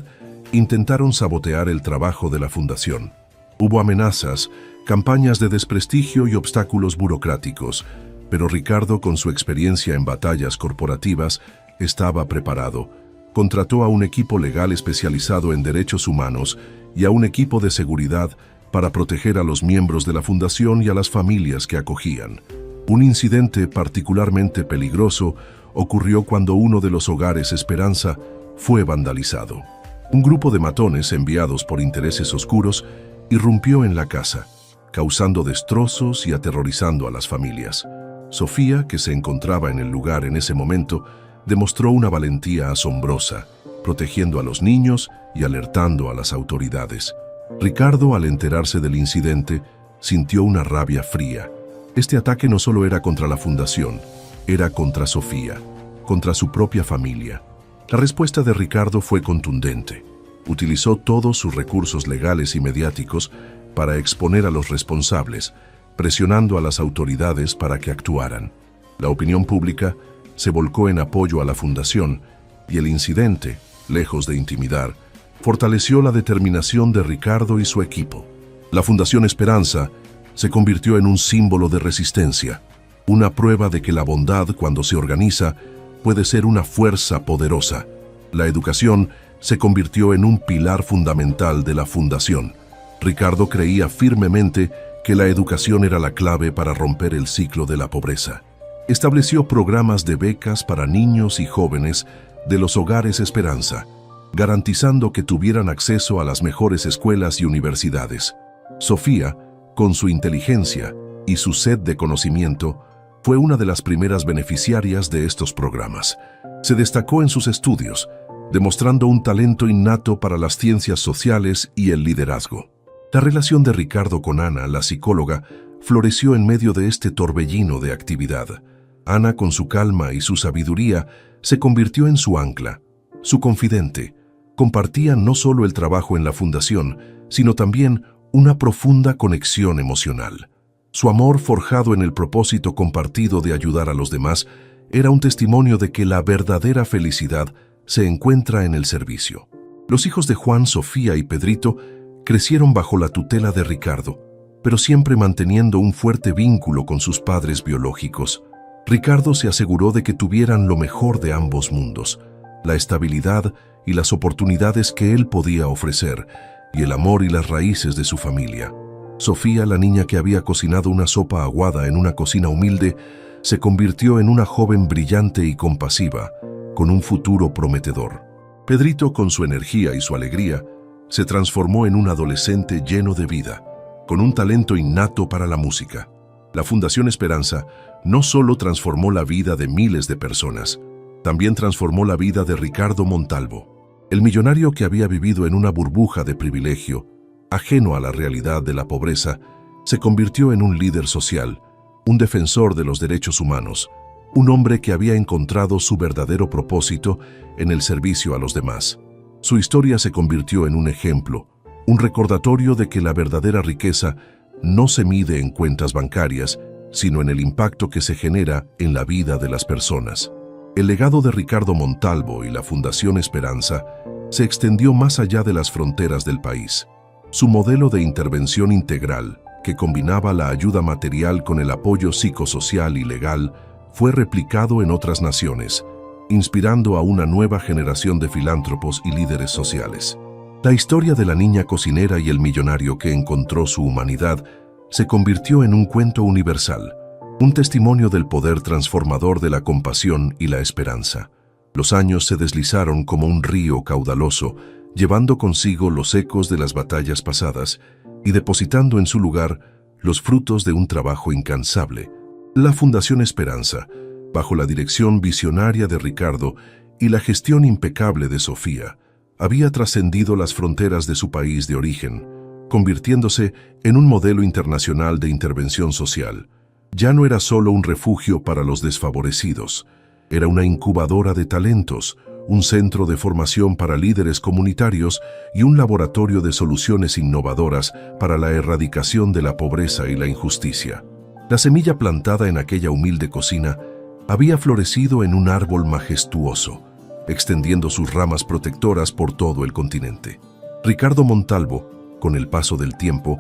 intentaron sabotear el trabajo de la fundación. Hubo amenazas, campañas de desprestigio y obstáculos burocráticos, pero Ricardo, con su experiencia en batallas corporativas, estaba preparado. Contrató a un equipo legal especializado en derechos humanos y a un equipo de seguridad para proteger a los miembros de la fundación y a las familias que acogían. Un incidente particularmente peligroso ocurrió cuando uno de los hogares Esperanza fue vandalizado. Un grupo de matones enviados por intereses oscuros irrumpió en la casa, causando destrozos y aterrorizando a las familias. Sofía, que se encontraba en el lugar en ese momento, demostró una valentía asombrosa, protegiendo a los niños y alertando a las autoridades. Ricardo, al enterarse del incidente, sintió una rabia fría. Este ataque no solo era contra la fundación, era contra Sofía, contra su propia familia. La respuesta de Ricardo fue contundente. Utilizó todos sus recursos legales y mediáticos para exponer a los responsables, presionando a las autoridades para que actuaran. La opinión pública se volcó en apoyo a la fundación y el incidente, lejos de intimidar, fortaleció la determinación de Ricardo y su equipo. La Fundación Esperanza se convirtió en un símbolo de resistencia, una prueba de que la bondad, cuando se organiza, puede ser una fuerza poderosa. La educación se convirtió en un pilar fundamental de la fundación. Ricardo creía firmemente que la educación era la clave para romper el ciclo de la pobreza. Estableció programas de becas para niños y jóvenes de los hogares Esperanza, garantizando que tuvieran acceso a las mejores escuelas y universidades. Sofía, con su inteligencia y su sed de conocimiento, fue una de las primeras beneficiarias de estos programas. Se destacó en sus estudios, demostrando un talento innato para las ciencias sociales y el liderazgo. La relación de Ricardo con Ana, la psicóloga, floreció en medio de este torbellino de actividad. Ana, con su calma y su sabiduría, se convirtió en su ancla, su confidente. Compartían no solo el trabajo en la fundación, sino también una profunda conexión emocional. Su amor, forjado en el propósito compartido de ayudar a los demás, era un testimonio de que la verdadera felicidad se encuentra en el servicio. Los hijos de Juan, Sofía y Pedrito crecieron bajo la tutela de Ricardo, pero siempre manteniendo un fuerte vínculo con sus padres biológicos. Ricardo se aseguró de que tuvieran lo mejor de ambos mundos, la estabilidad y las oportunidades que él podía ofrecer, y el amor y las raíces de su familia. Sofía, la niña que había cocinado una sopa aguada en una cocina humilde, se convirtió en una joven brillante y compasiva, con un futuro prometedor. Pedrito, con su energía y su alegría, se transformó en un adolescente lleno de vida, con un talento innato para la música. La Fundación Esperanza no solo transformó la vida de miles de personas, también transformó la vida de Ricardo Montalvo. El millonario que había vivido en una burbuja de privilegio Ajeno a la realidad de la pobreza, se convirtió en un líder social, un defensor de los derechos humanos, un hombre que había encontrado su verdadero propósito en el servicio a los demás. Su historia se convirtió en un ejemplo, un recordatorio de que la verdadera riqueza no se mide en cuentas bancarias, sino en el impacto que se genera en la vida de las personas. El legado de Ricardo Montalvo y la Fundación Esperanza se extendió más allá de las fronteras del país. Su modelo de intervención integral, que combinaba la ayuda material con el apoyo psicosocial y legal, fue replicado en otras naciones, inspirando a una nueva generación de filántropos y líderes sociales. La historia de la niña cocinera y el millonario que encontró su humanidad se convirtió en un cuento universal, un testimonio del poder transformador de la compasión y la esperanza. Los años se deslizaron como un río caudaloso, llevando consigo los ecos de las batallas pasadas y depositando en su lugar los frutos de un trabajo incansable. La Fundación Esperanza, bajo la dirección visionaria de Ricardo y la gestión impecable de Sofía, había trascendido las fronteras de su país de origen, convirtiéndose en un modelo internacional de intervención social. Ya no era solo un refugio para los desfavorecidos, era una incubadora de talentos, un centro de formación para líderes comunitarios y un laboratorio de soluciones innovadoras para la erradicación de la pobreza y la injusticia. La semilla plantada en aquella humilde cocina había florecido en un árbol majestuoso, extendiendo sus ramas protectoras por todo el continente. Ricardo Montalvo, con el paso del tiempo,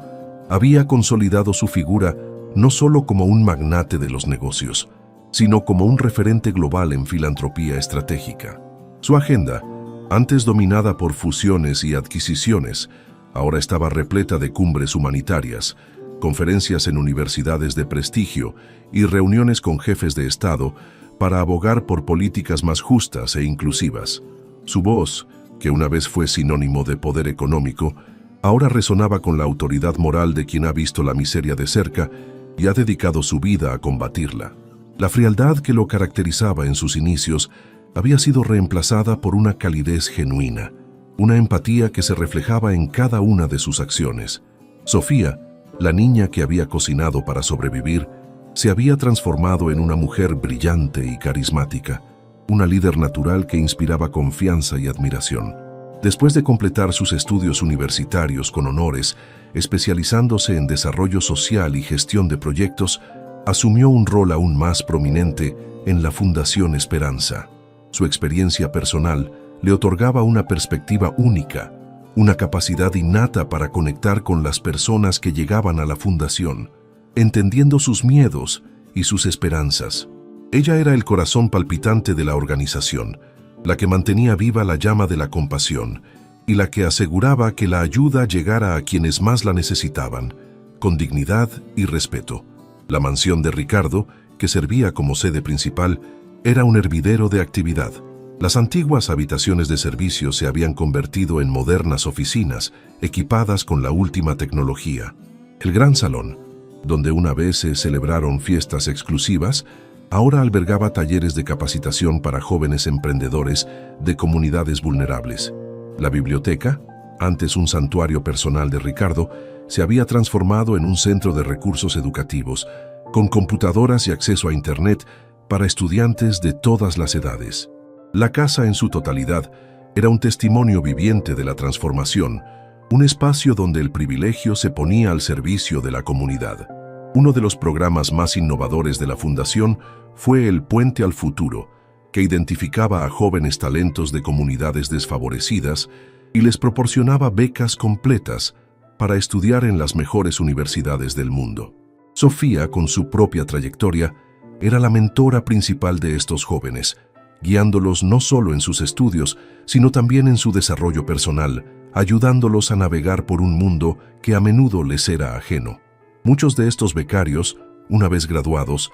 había consolidado su figura no solo como un magnate de los negocios, sino como un referente global en filantropía estratégica. Su agenda, antes dominada por fusiones y adquisiciones, ahora estaba repleta de cumbres humanitarias, conferencias en universidades de prestigio y reuniones con jefes de Estado para abogar por políticas más justas e inclusivas. Su voz, que una vez fue sinónimo de poder económico, ahora resonaba con la autoridad moral de quien ha visto la miseria de cerca y ha dedicado su vida a combatirla. La frialdad que lo caracterizaba en sus inicios había sido reemplazada por una calidez genuina, una empatía que se reflejaba en cada una de sus acciones. Sofía, la niña que había cocinado para sobrevivir, se había transformado en una mujer brillante y carismática, una líder natural que inspiraba confianza y admiración. Después de completar sus estudios universitarios con honores, especializándose en desarrollo social y gestión de proyectos, asumió un rol aún más prominente en la Fundación Esperanza. Su experiencia personal le otorgaba una perspectiva única, una capacidad innata para conectar con las personas que llegaban a la fundación, entendiendo sus miedos y sus esperanzas. Ella era el corazón palpitante de la organización, la que mantenía viva la llama de la compasión y la que aseguraba que la ayuda llegara a quienes más la necesitaban, con dignidad y respeto. La mansión de Ricardo, que servía como sede principal, era un hervidero de actividad. Las antiguas habitaciones de servicio se habían convertido en modernas oficinas, equipadas con la última tecnología. El gran salón, donde una vez se celebraron fiestas exclusivas, ahora albergaba talleres de capacitación para jóvenes emprendedores de comunidades vulnerables. La biblioteca, antes un santuario personal de Ricardo, se había transformado en un centro de recursos educativos, con computadoras y acceso a Internet para estudiantes de todas las edades. La casa en su totalidad era un testimonio viviente de la transformación, un espacio donde el privilegio se ponía al servicio de la comunidad. Uno de los programas más innovadores de la Fundación fue el Puente al Futuro, que identificaba a jóvenes talentos de comunidades desfavorecidas y les proporcionaba becas completas para estudiar en las mejores universidades del mundo. Sofía, con su propia trayectoria, era la mentora principal de estos jóvenes, guiándolos no solo en sus estudios, sino también en su desarrollo personal, ayudándolos a navegar por un mundo que a menudo les era ajeno. Muchos de estos becarios, una vez graduados,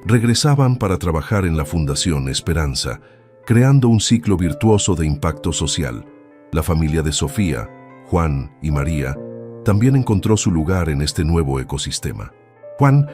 regresaban para trabajar en la Fundación Esperanza, creando un ciclo virtuoso de impacto social. La familia de Sofía, Juan y María, también encontró su lugar en este nuevo ecosistema. Juan,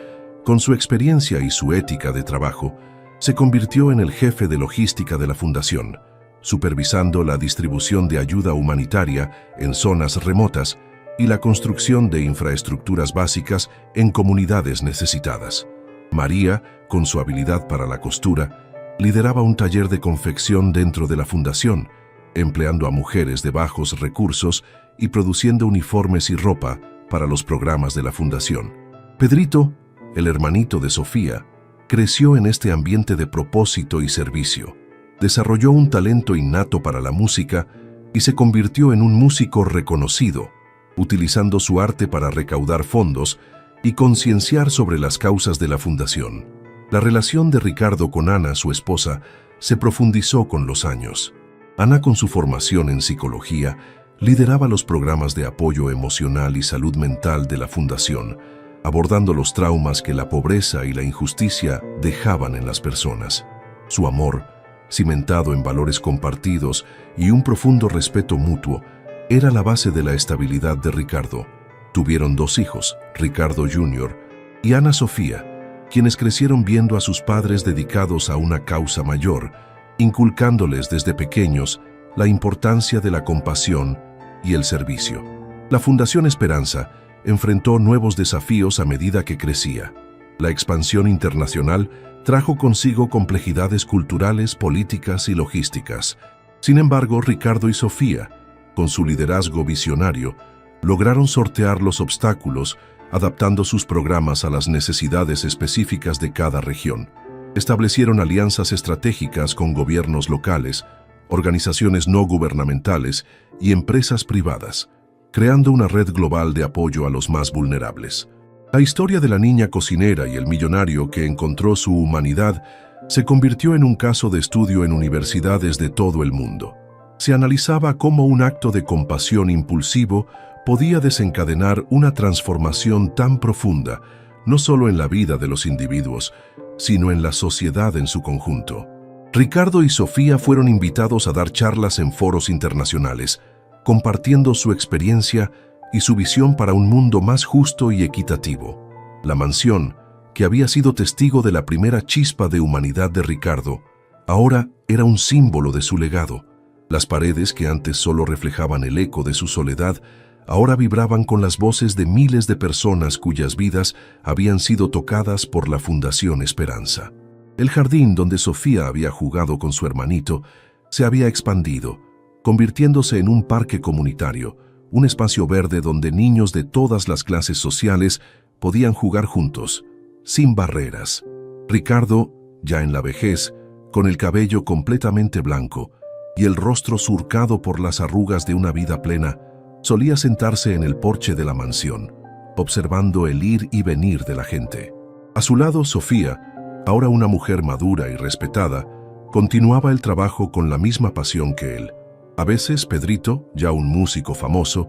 con su experiencia y su ética de trabajo, se convirtió en el jefe de logística de la Fundación, supervisando la distribución de ayuda humanitaria en zonas remotas y la construcción de infraestructuras básicas en comunidades necesitadas. María, con su habilidad para la costura, lideraba un taller de confección dentro de la fundación, empleando a mujeres de bajos recursos y produciendo uniformes y ropa para los programas de la fundación. Pedrito, el hermanito de Sofía, creció en este ambiente de propósito y servicio. Desarrolló un talento innato para la música y se convirtió en un músico reconocido, utilizando su arte para recaudar fondos y concienciar sobre las causas de la fundación. La relación de Ricardo con Ana, su esposa, se profundizó con los años. Ana, con su formación en psicología, lideraba los programas de apoyo emocional y salud mental de la fundación, abordando los traumas que la pobreza y la injusticia dejaban en las personas. Su amor, cimentado en valores compartidos y un profundo respeto mutuo, era la base de la estabilidad de Ricardo. Tuvieron 2 hijos, Ricardo Jr. y Ana Sofía, quienes crecieron viendo a sus padres dedicados a una causa mayor, inculcándoles desde pequeños la importancia de la compasión y el servicio. La Fundación Esperanza enfrentó nuevos desafíos a medida que crecía. La expansión internacional trajo consigo complejidades culturales, políticas y logísticas. Sin embargo, Ricardo y Sofía, con su liderazgo visionario, lograron sortear los obstáculos, adaptando sus programas a las necesidades específicas de cada región. Establecieron alianzas estratégicas con gobiernos locales, organizaciones no gubernamentales y empresas privadas, creando una red global de apoyo a los más vulnerables. La historia de la niña cocinera y el millonario que encontró su humanidad se convirtió en un caso de estudio en universidades de todo el mundo. Se analizaba cómo un acto de compasión impulsivo podía desencadenar una transformación tan profunda, no solo en la vida de los individuos, sino en la sociedad en su conjunto. Ricardo y Sofía fueron invitados a dar charlas en foros internacionales, compartiendo su experiencia y su visión para un mundo más justo y equitativo. La mansión, que había sido testigo de la primera chispa de humanidad de Ricardo, ahora era un símbolo de su legado. Las paredes, que antes solo reflejaban el eco de su soledad, ahora vibraban con las voces de miles de personas cuyas vidas habían sido tocadas por la Fundación Esperanza. El jardín donde Sofía había jugado con su hermanito se había expandido, convirtiéndose en un parque comunitario, un espacio verde donde niños de todas las clases sociales podían jugar juntos, sin barreras. Ricardo, ya en la vejez, con el cabello completamente blanco y el rostro surcado por las arrugas de una vida plena, solía sentarse en el porche de la mansión, observando el ir y venir de la gente. A su lado, Sofía, ahora una mujer madura y respetada, continuaba el trabajo con la misma pasión que él. A veces, Pedrito, ya un músico famoso,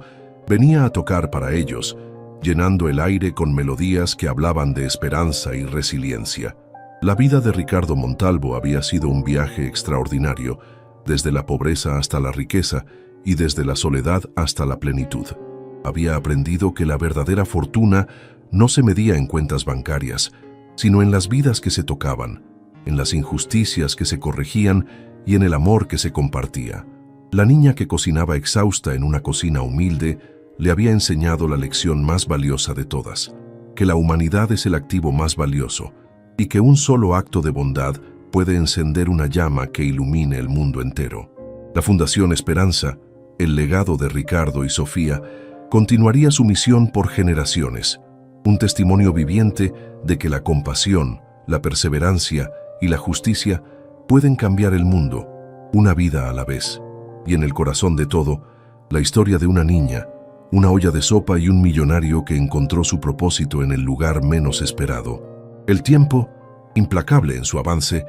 venía a tocar para ellos, llenando el aire con melodías que hablaban de esperanza y resiliencia. La vida de Ricardo Montalvo había sido un viaje extraordinario, desde la pobreza hasta la riqueza y desde la soledad hasta la plenitud. Había aprendido que la verdadera fortuna no se medía en cuentas bancarias, sino en las vidas que se tocaban, en las injusticias que se corregían y en el amor que se compartía. La niña que cocinaba exhausta en una cocina humilde le había enseñado la lección más valiosa de todas, que la humanidad es el activo más valioso y que un solo acto de bondad puede encender una llama que ilumine el mundo entero. La Fundación Esperanza, el legado de Ricardo y Sofía, continuaría su misión por generaciones, un testimonio viviente de que la compasión, la perseverancia y la justicia pueden cambiar el mundo, una vida a la vez. Y en el corazón de todo, la historia de una niña, una olla de sopa y un millonario que encontró su propósito en el lugar menos esperado. El tiempo, implacable en su avance,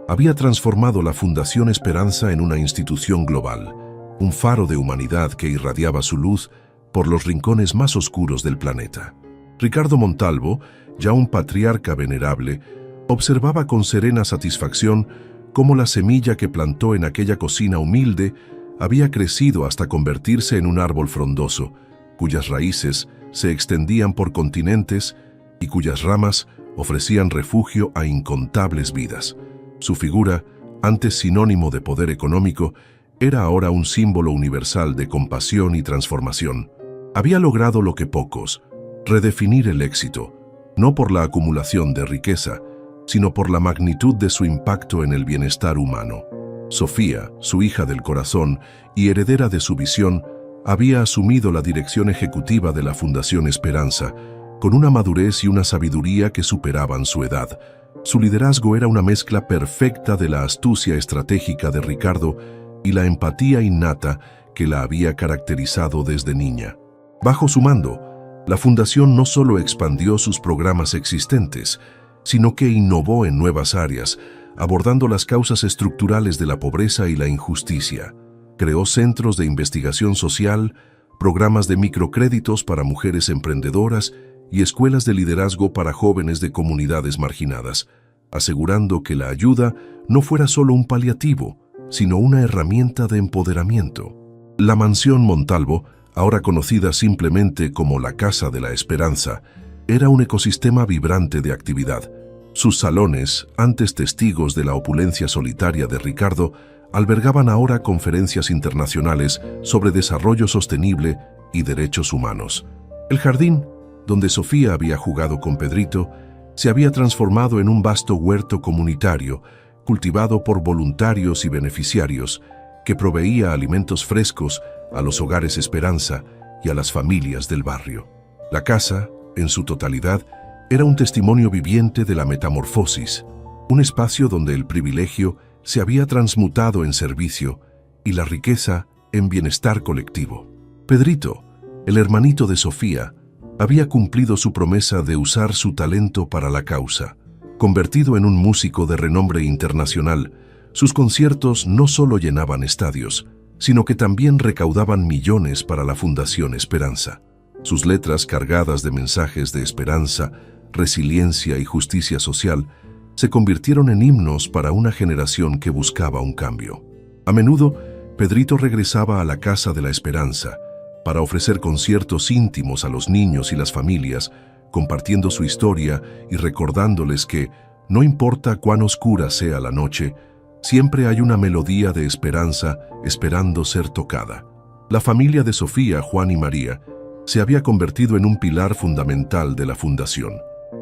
había transformado la Fundación Esperanza en una institución global, un faro de humanidad que irradiaba su luz por los rincones más oscuros del planeta. Ricardo Montalvo, ya un patriarca venerable, observaba con serena satisfacción cómo la semilla que plantó en aquella cocina humilde había crecido hasta convertirse en un árbol frondoso, cuyas raíces se extendían por continentes y cuyas ramas ofrecían refugio a incontables vidas. Su figura, antes sinónimo de poder económico, era ahora un símbolo universal de compasión y transformación. Había logrado lo que pocos: redefinir el éxito, no por la acumulación de riqueza, sino por la magnitud de su impacto en el bienestar humano. Sofía, su hija del corazón y heredera de su visión, había asumido la dirección ejecutiva de la Fundación Esperanza, con una madurez y una sabiduría que superaban su edad. Su liderazgo era una mezcla perfecta de la astucia estratégica de Ricardo y la empatía innata que la había caracterizado desde niña. Bajo su mando, la Fundación no solo expandió sus programas existentes, sino que innovó en nuevas áreas, abordando las causas estructurales de la pobreza y la injusticia. Creó centros de investigación social, programas de microcréditos para mujeres emprendedoras y escuelas de liderazgo para jóvenes de comunidades marginadas, asegurando que la ayuda no fuera solo un paliativo, sino una herramienta de empoderamiento. La Mansión Montalvo, ahora conocida simplemente como la Casa de la Esperanza, era un ecosistema vibrante de actividad. Sus salones, antes testigos de la opulencia solitaria de Ricardo, albergaban ahora conferencias internacionales sobre desarrollo sostenible y derechos humanos. El jardín, donde Sofía había jugado con Pedrito, se había transformado en un vasto huerto comunitario, cultivado por voluntarios y beneficiarios, que proveía alimentos frescos a los hogares Esperanza y a las familias del barrio. La casa, en su totalidad, era un testimonio viviente de la metamorfosis, un espacio donde el privilegio se había transmutado en servicio y la riqueza en bienestar colectivo. Pedrito, el hermanito de Sofía, había cumplido su promesa de usar su talento para la causa. Convertido en un músico de renombre internacional, sus conciertos no solo llenaban estadios, sino que también recaudaban millones para la Fundación Esperanza. Sus letras, cargadas de mensajes de esperanza, resiliencia y justicia social, se convirtieron en himnos para una generación que buscaba un cambio. A menudo, Pedrito regresaba a la Casa de la Esperanza para ofrecer conciertos íntimos a los niños y las familias, compartiendo su historia y recordándoles que, no importa cuán oscura sea la noche, siempre hay una melodía de esperanza esperando ser tocada. La familia de Sofía, Juan y María se había convertido en un pilar fundamental de la fundación.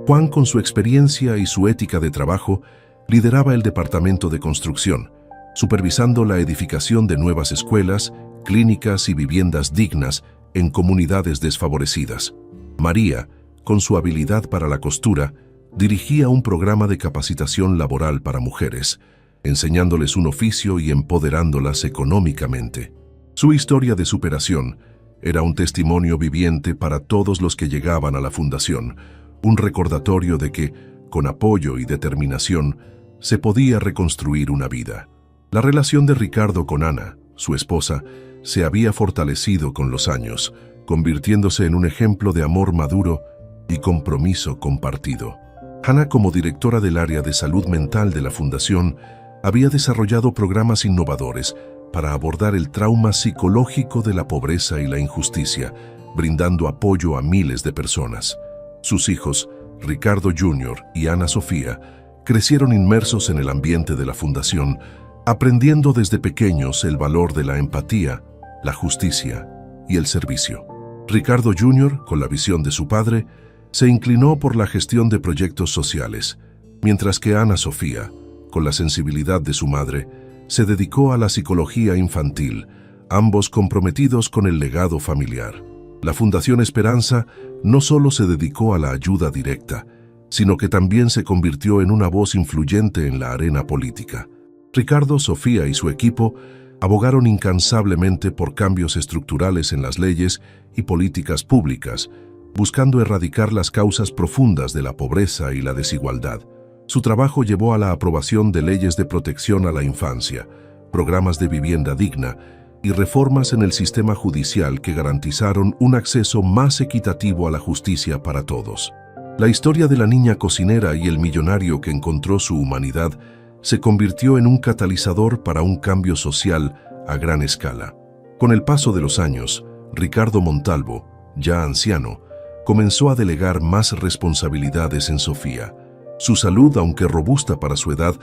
Juan, con su experiencia y su ética de trabajo, lideraba el departamento de construcción, supervisando la edificación de nuevas escuelas, clínicas y viviendas dignas en comunidades desfavorecidas. María, con su habilidad para la costura, dirigía un programa de capacitación laboral para mujeres, enseñándoles un oficio y empoderándolas económicamente. Su historia de superación era un testimonio viviente para todos los que llegaban a la fundación, un recordatorio de que, con apoyo y determinación, se podía reconstruir una vida. La relación de Ricardo con Ana, su esposa, se había fortalecido con los años, convirtiéndose en un ejemplo de amor maduro y compromiso compartido. Ana, como directora del área de salud mental de la fundación, había desarrollado programas innovadores para abordar el trauma psicológico de la pobreza y la injusticia, brindando apoyo a miles de personas. Sus hijos, Ricardo Jr. y Ana Sofía, crecieron inmersos en el ambiente de la fundación, aprendiendo desde pequeños el valor de la empatía, la justicia y el servicio. Ricardo Jr., con la visión de su padre, se inclinó por la gestión de proyectos sociales, mientras que Ana Sofía, con la sensibilidad de su madre, se dedicó a la psicología infantil, ambos comprometidos con el legado familiar. La Fundación Esperanza no solo se dedicó a la ayuda directa, sino que también se convirtió en una voz influyente en la arena política. Ricardo, Sofía y su equipo abogaron incansablemente por cambios estructurales en las leyes y políticas públicas, buscando erradicar las causas profundas de la pobreza y la desigualdad. Su trabajo llevó a la aprobación de leyes de protección a la infancia, programas de vivienda digna y reformas en el sistema judicial que garantizaron un acceso más equitativo a la justicia para todos. La historia de la niña cocinera y el millonario que encontró su humanidad se convirtió en un catalizador para un cambio social a gran escala. Con el paso de los años, Ricardo Montalvo, ya anciano, comenzó a delegar más responsabilidades en Sofía. Su salud, aunque robusta para su edad,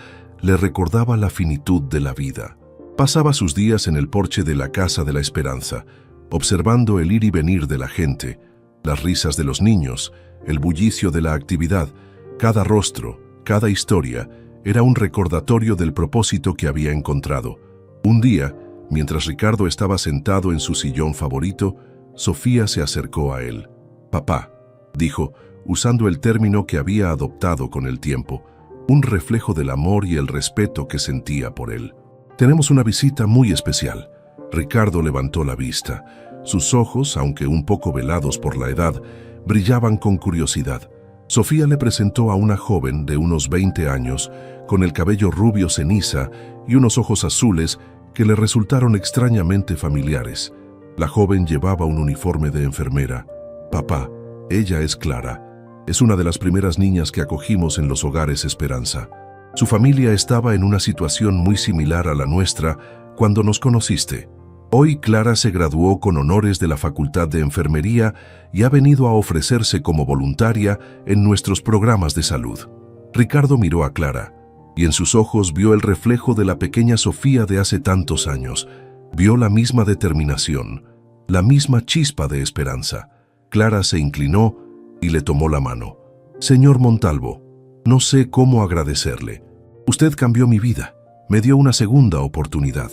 le recordaba la finitud de la vida. Pasaba sus días en el porche de la Casa de la Esperanza, observando el ir y venir de la gente, las risas de los niños, el bullicio de la actividad. Cada rostro, cada historia, era un recordatorio del propósito que había encontrado. Un día, mientras Ricardo estaba sentado en su sillón favorito, Sofía se acercó a él. «Papá», dijo, usando el término que había adoptado con el tiempo, un reflejo del amor y el respeto que sentía por él. «Tenemos una visita muy especial». Ricardo levantó la vista. Sus ojos, aunque un poco velados por la edad, brillaban con curiosidad. Sofía le presentó a una joven de unos 20 años, con el cabello rubio ceniza y unos ojos azules que le resultaron extrañamente familiares. La joven llevaba un uniforme de enfermera. «Papá, ella es Clara. Es una de las primeras niñas que acogimos en los hogares Esperanza. Su familia estaba en una situación muy similar a la nuestra cuando nos conociste. Hoy Clara se graduó con honores de la Facultad de Enfermería y ha venido a ofrecerse como voluntaria en nuestros programas de salud». Ricardo miró a Clara, y en sus ojos vio el reflejo de la pequeña Sofía de hace tantos años. Vio la misma determinación, la misma chispa de esperanza. Clara se inclinó y le tomó la mano. «Señor Montalvo, no sé cómo agradecerle. Usted cambió mi vida, me dio una segunda oportunidad».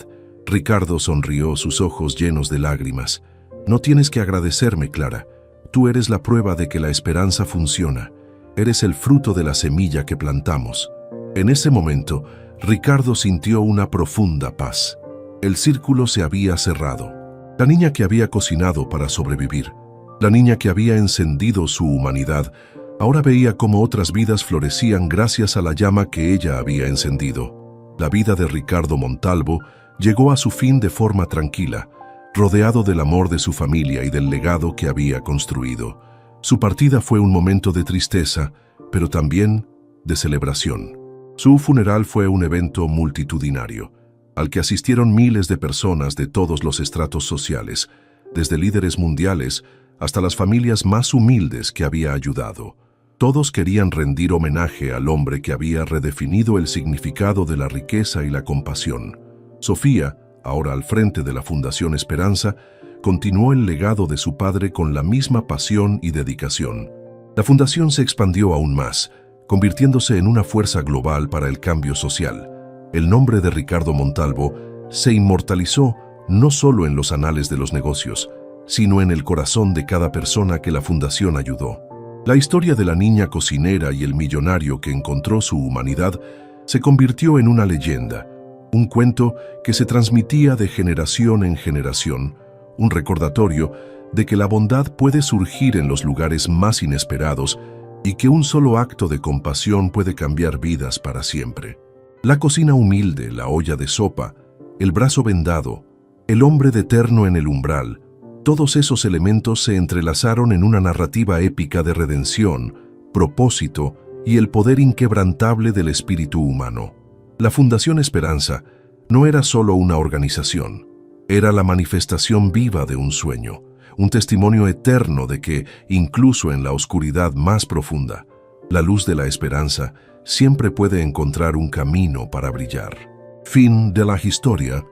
Ricardo sonrió, sus ojos llenos de lágrimas. «No tienes que agradecerme, Clara. Tú eres la prueba de que la esperanza funciona. Eres el fruto de la semilla que plantamos». En ese momento, Ricardo sintió una profunda paz. El círculo se había cerrado. La niña que había cocinado para sobrevivir, la niña que había encendido su humanidad, ahora veía cómo otras vidas florecían gracias a la llama que ella había encendido. La vida de Ricardo Montalvo llegó a su fin de forma tranquila, rodeado del amor de su familia y del legado que había construido. Su partida fue un momento de tristeza, pero también de celebración. Su funeral fue un evento multitudinario, al que asistieron miles de personas de todos los estratos sociales, desde líderes mundiales hasta las familias más humildes que había ayudado. Todos querían rendir homenaje al hombre que había redefinido el significado de la riqueza y la compasión. Sofía, ahora al frente de la Fundación Esperanza, continuó el legado de su padre con la misma pasión y dedicación. La fundación se expandió aún más, convirtiéndose en una fuerza global para el cambio social. El nombre de Ricardo Montalvo se inmortalizó no solo en los anales de los negocios, sino en el corazón de cada persona que la fundación ayudó. La historia de la niña cocinera y el millonario que encontró su humanidad se convirtió en una leyenda, un cuento que se transmitía de generación en generación, un recordatorio de que la bondad puede surgir en los lugares más inesperados y que un solo acto de compasión puede cambiar vidas para siempre. La cocina humilde, la olla de sopa, el brazo vendado, el hombre de terno en el umbral, todos esos elementos se entrelazaron en una narrativa épica de redención, propósito y el poder inquebrantable del espíritu humano. La Fundación Esperanza no era solo una organización, era la manifestación viva de un sueño, un testimonio eterno de que, incluso en la oscuridad más profunda, la luz de la esperanza siempre puede encontrar un camino para brillar. Fin de la historia.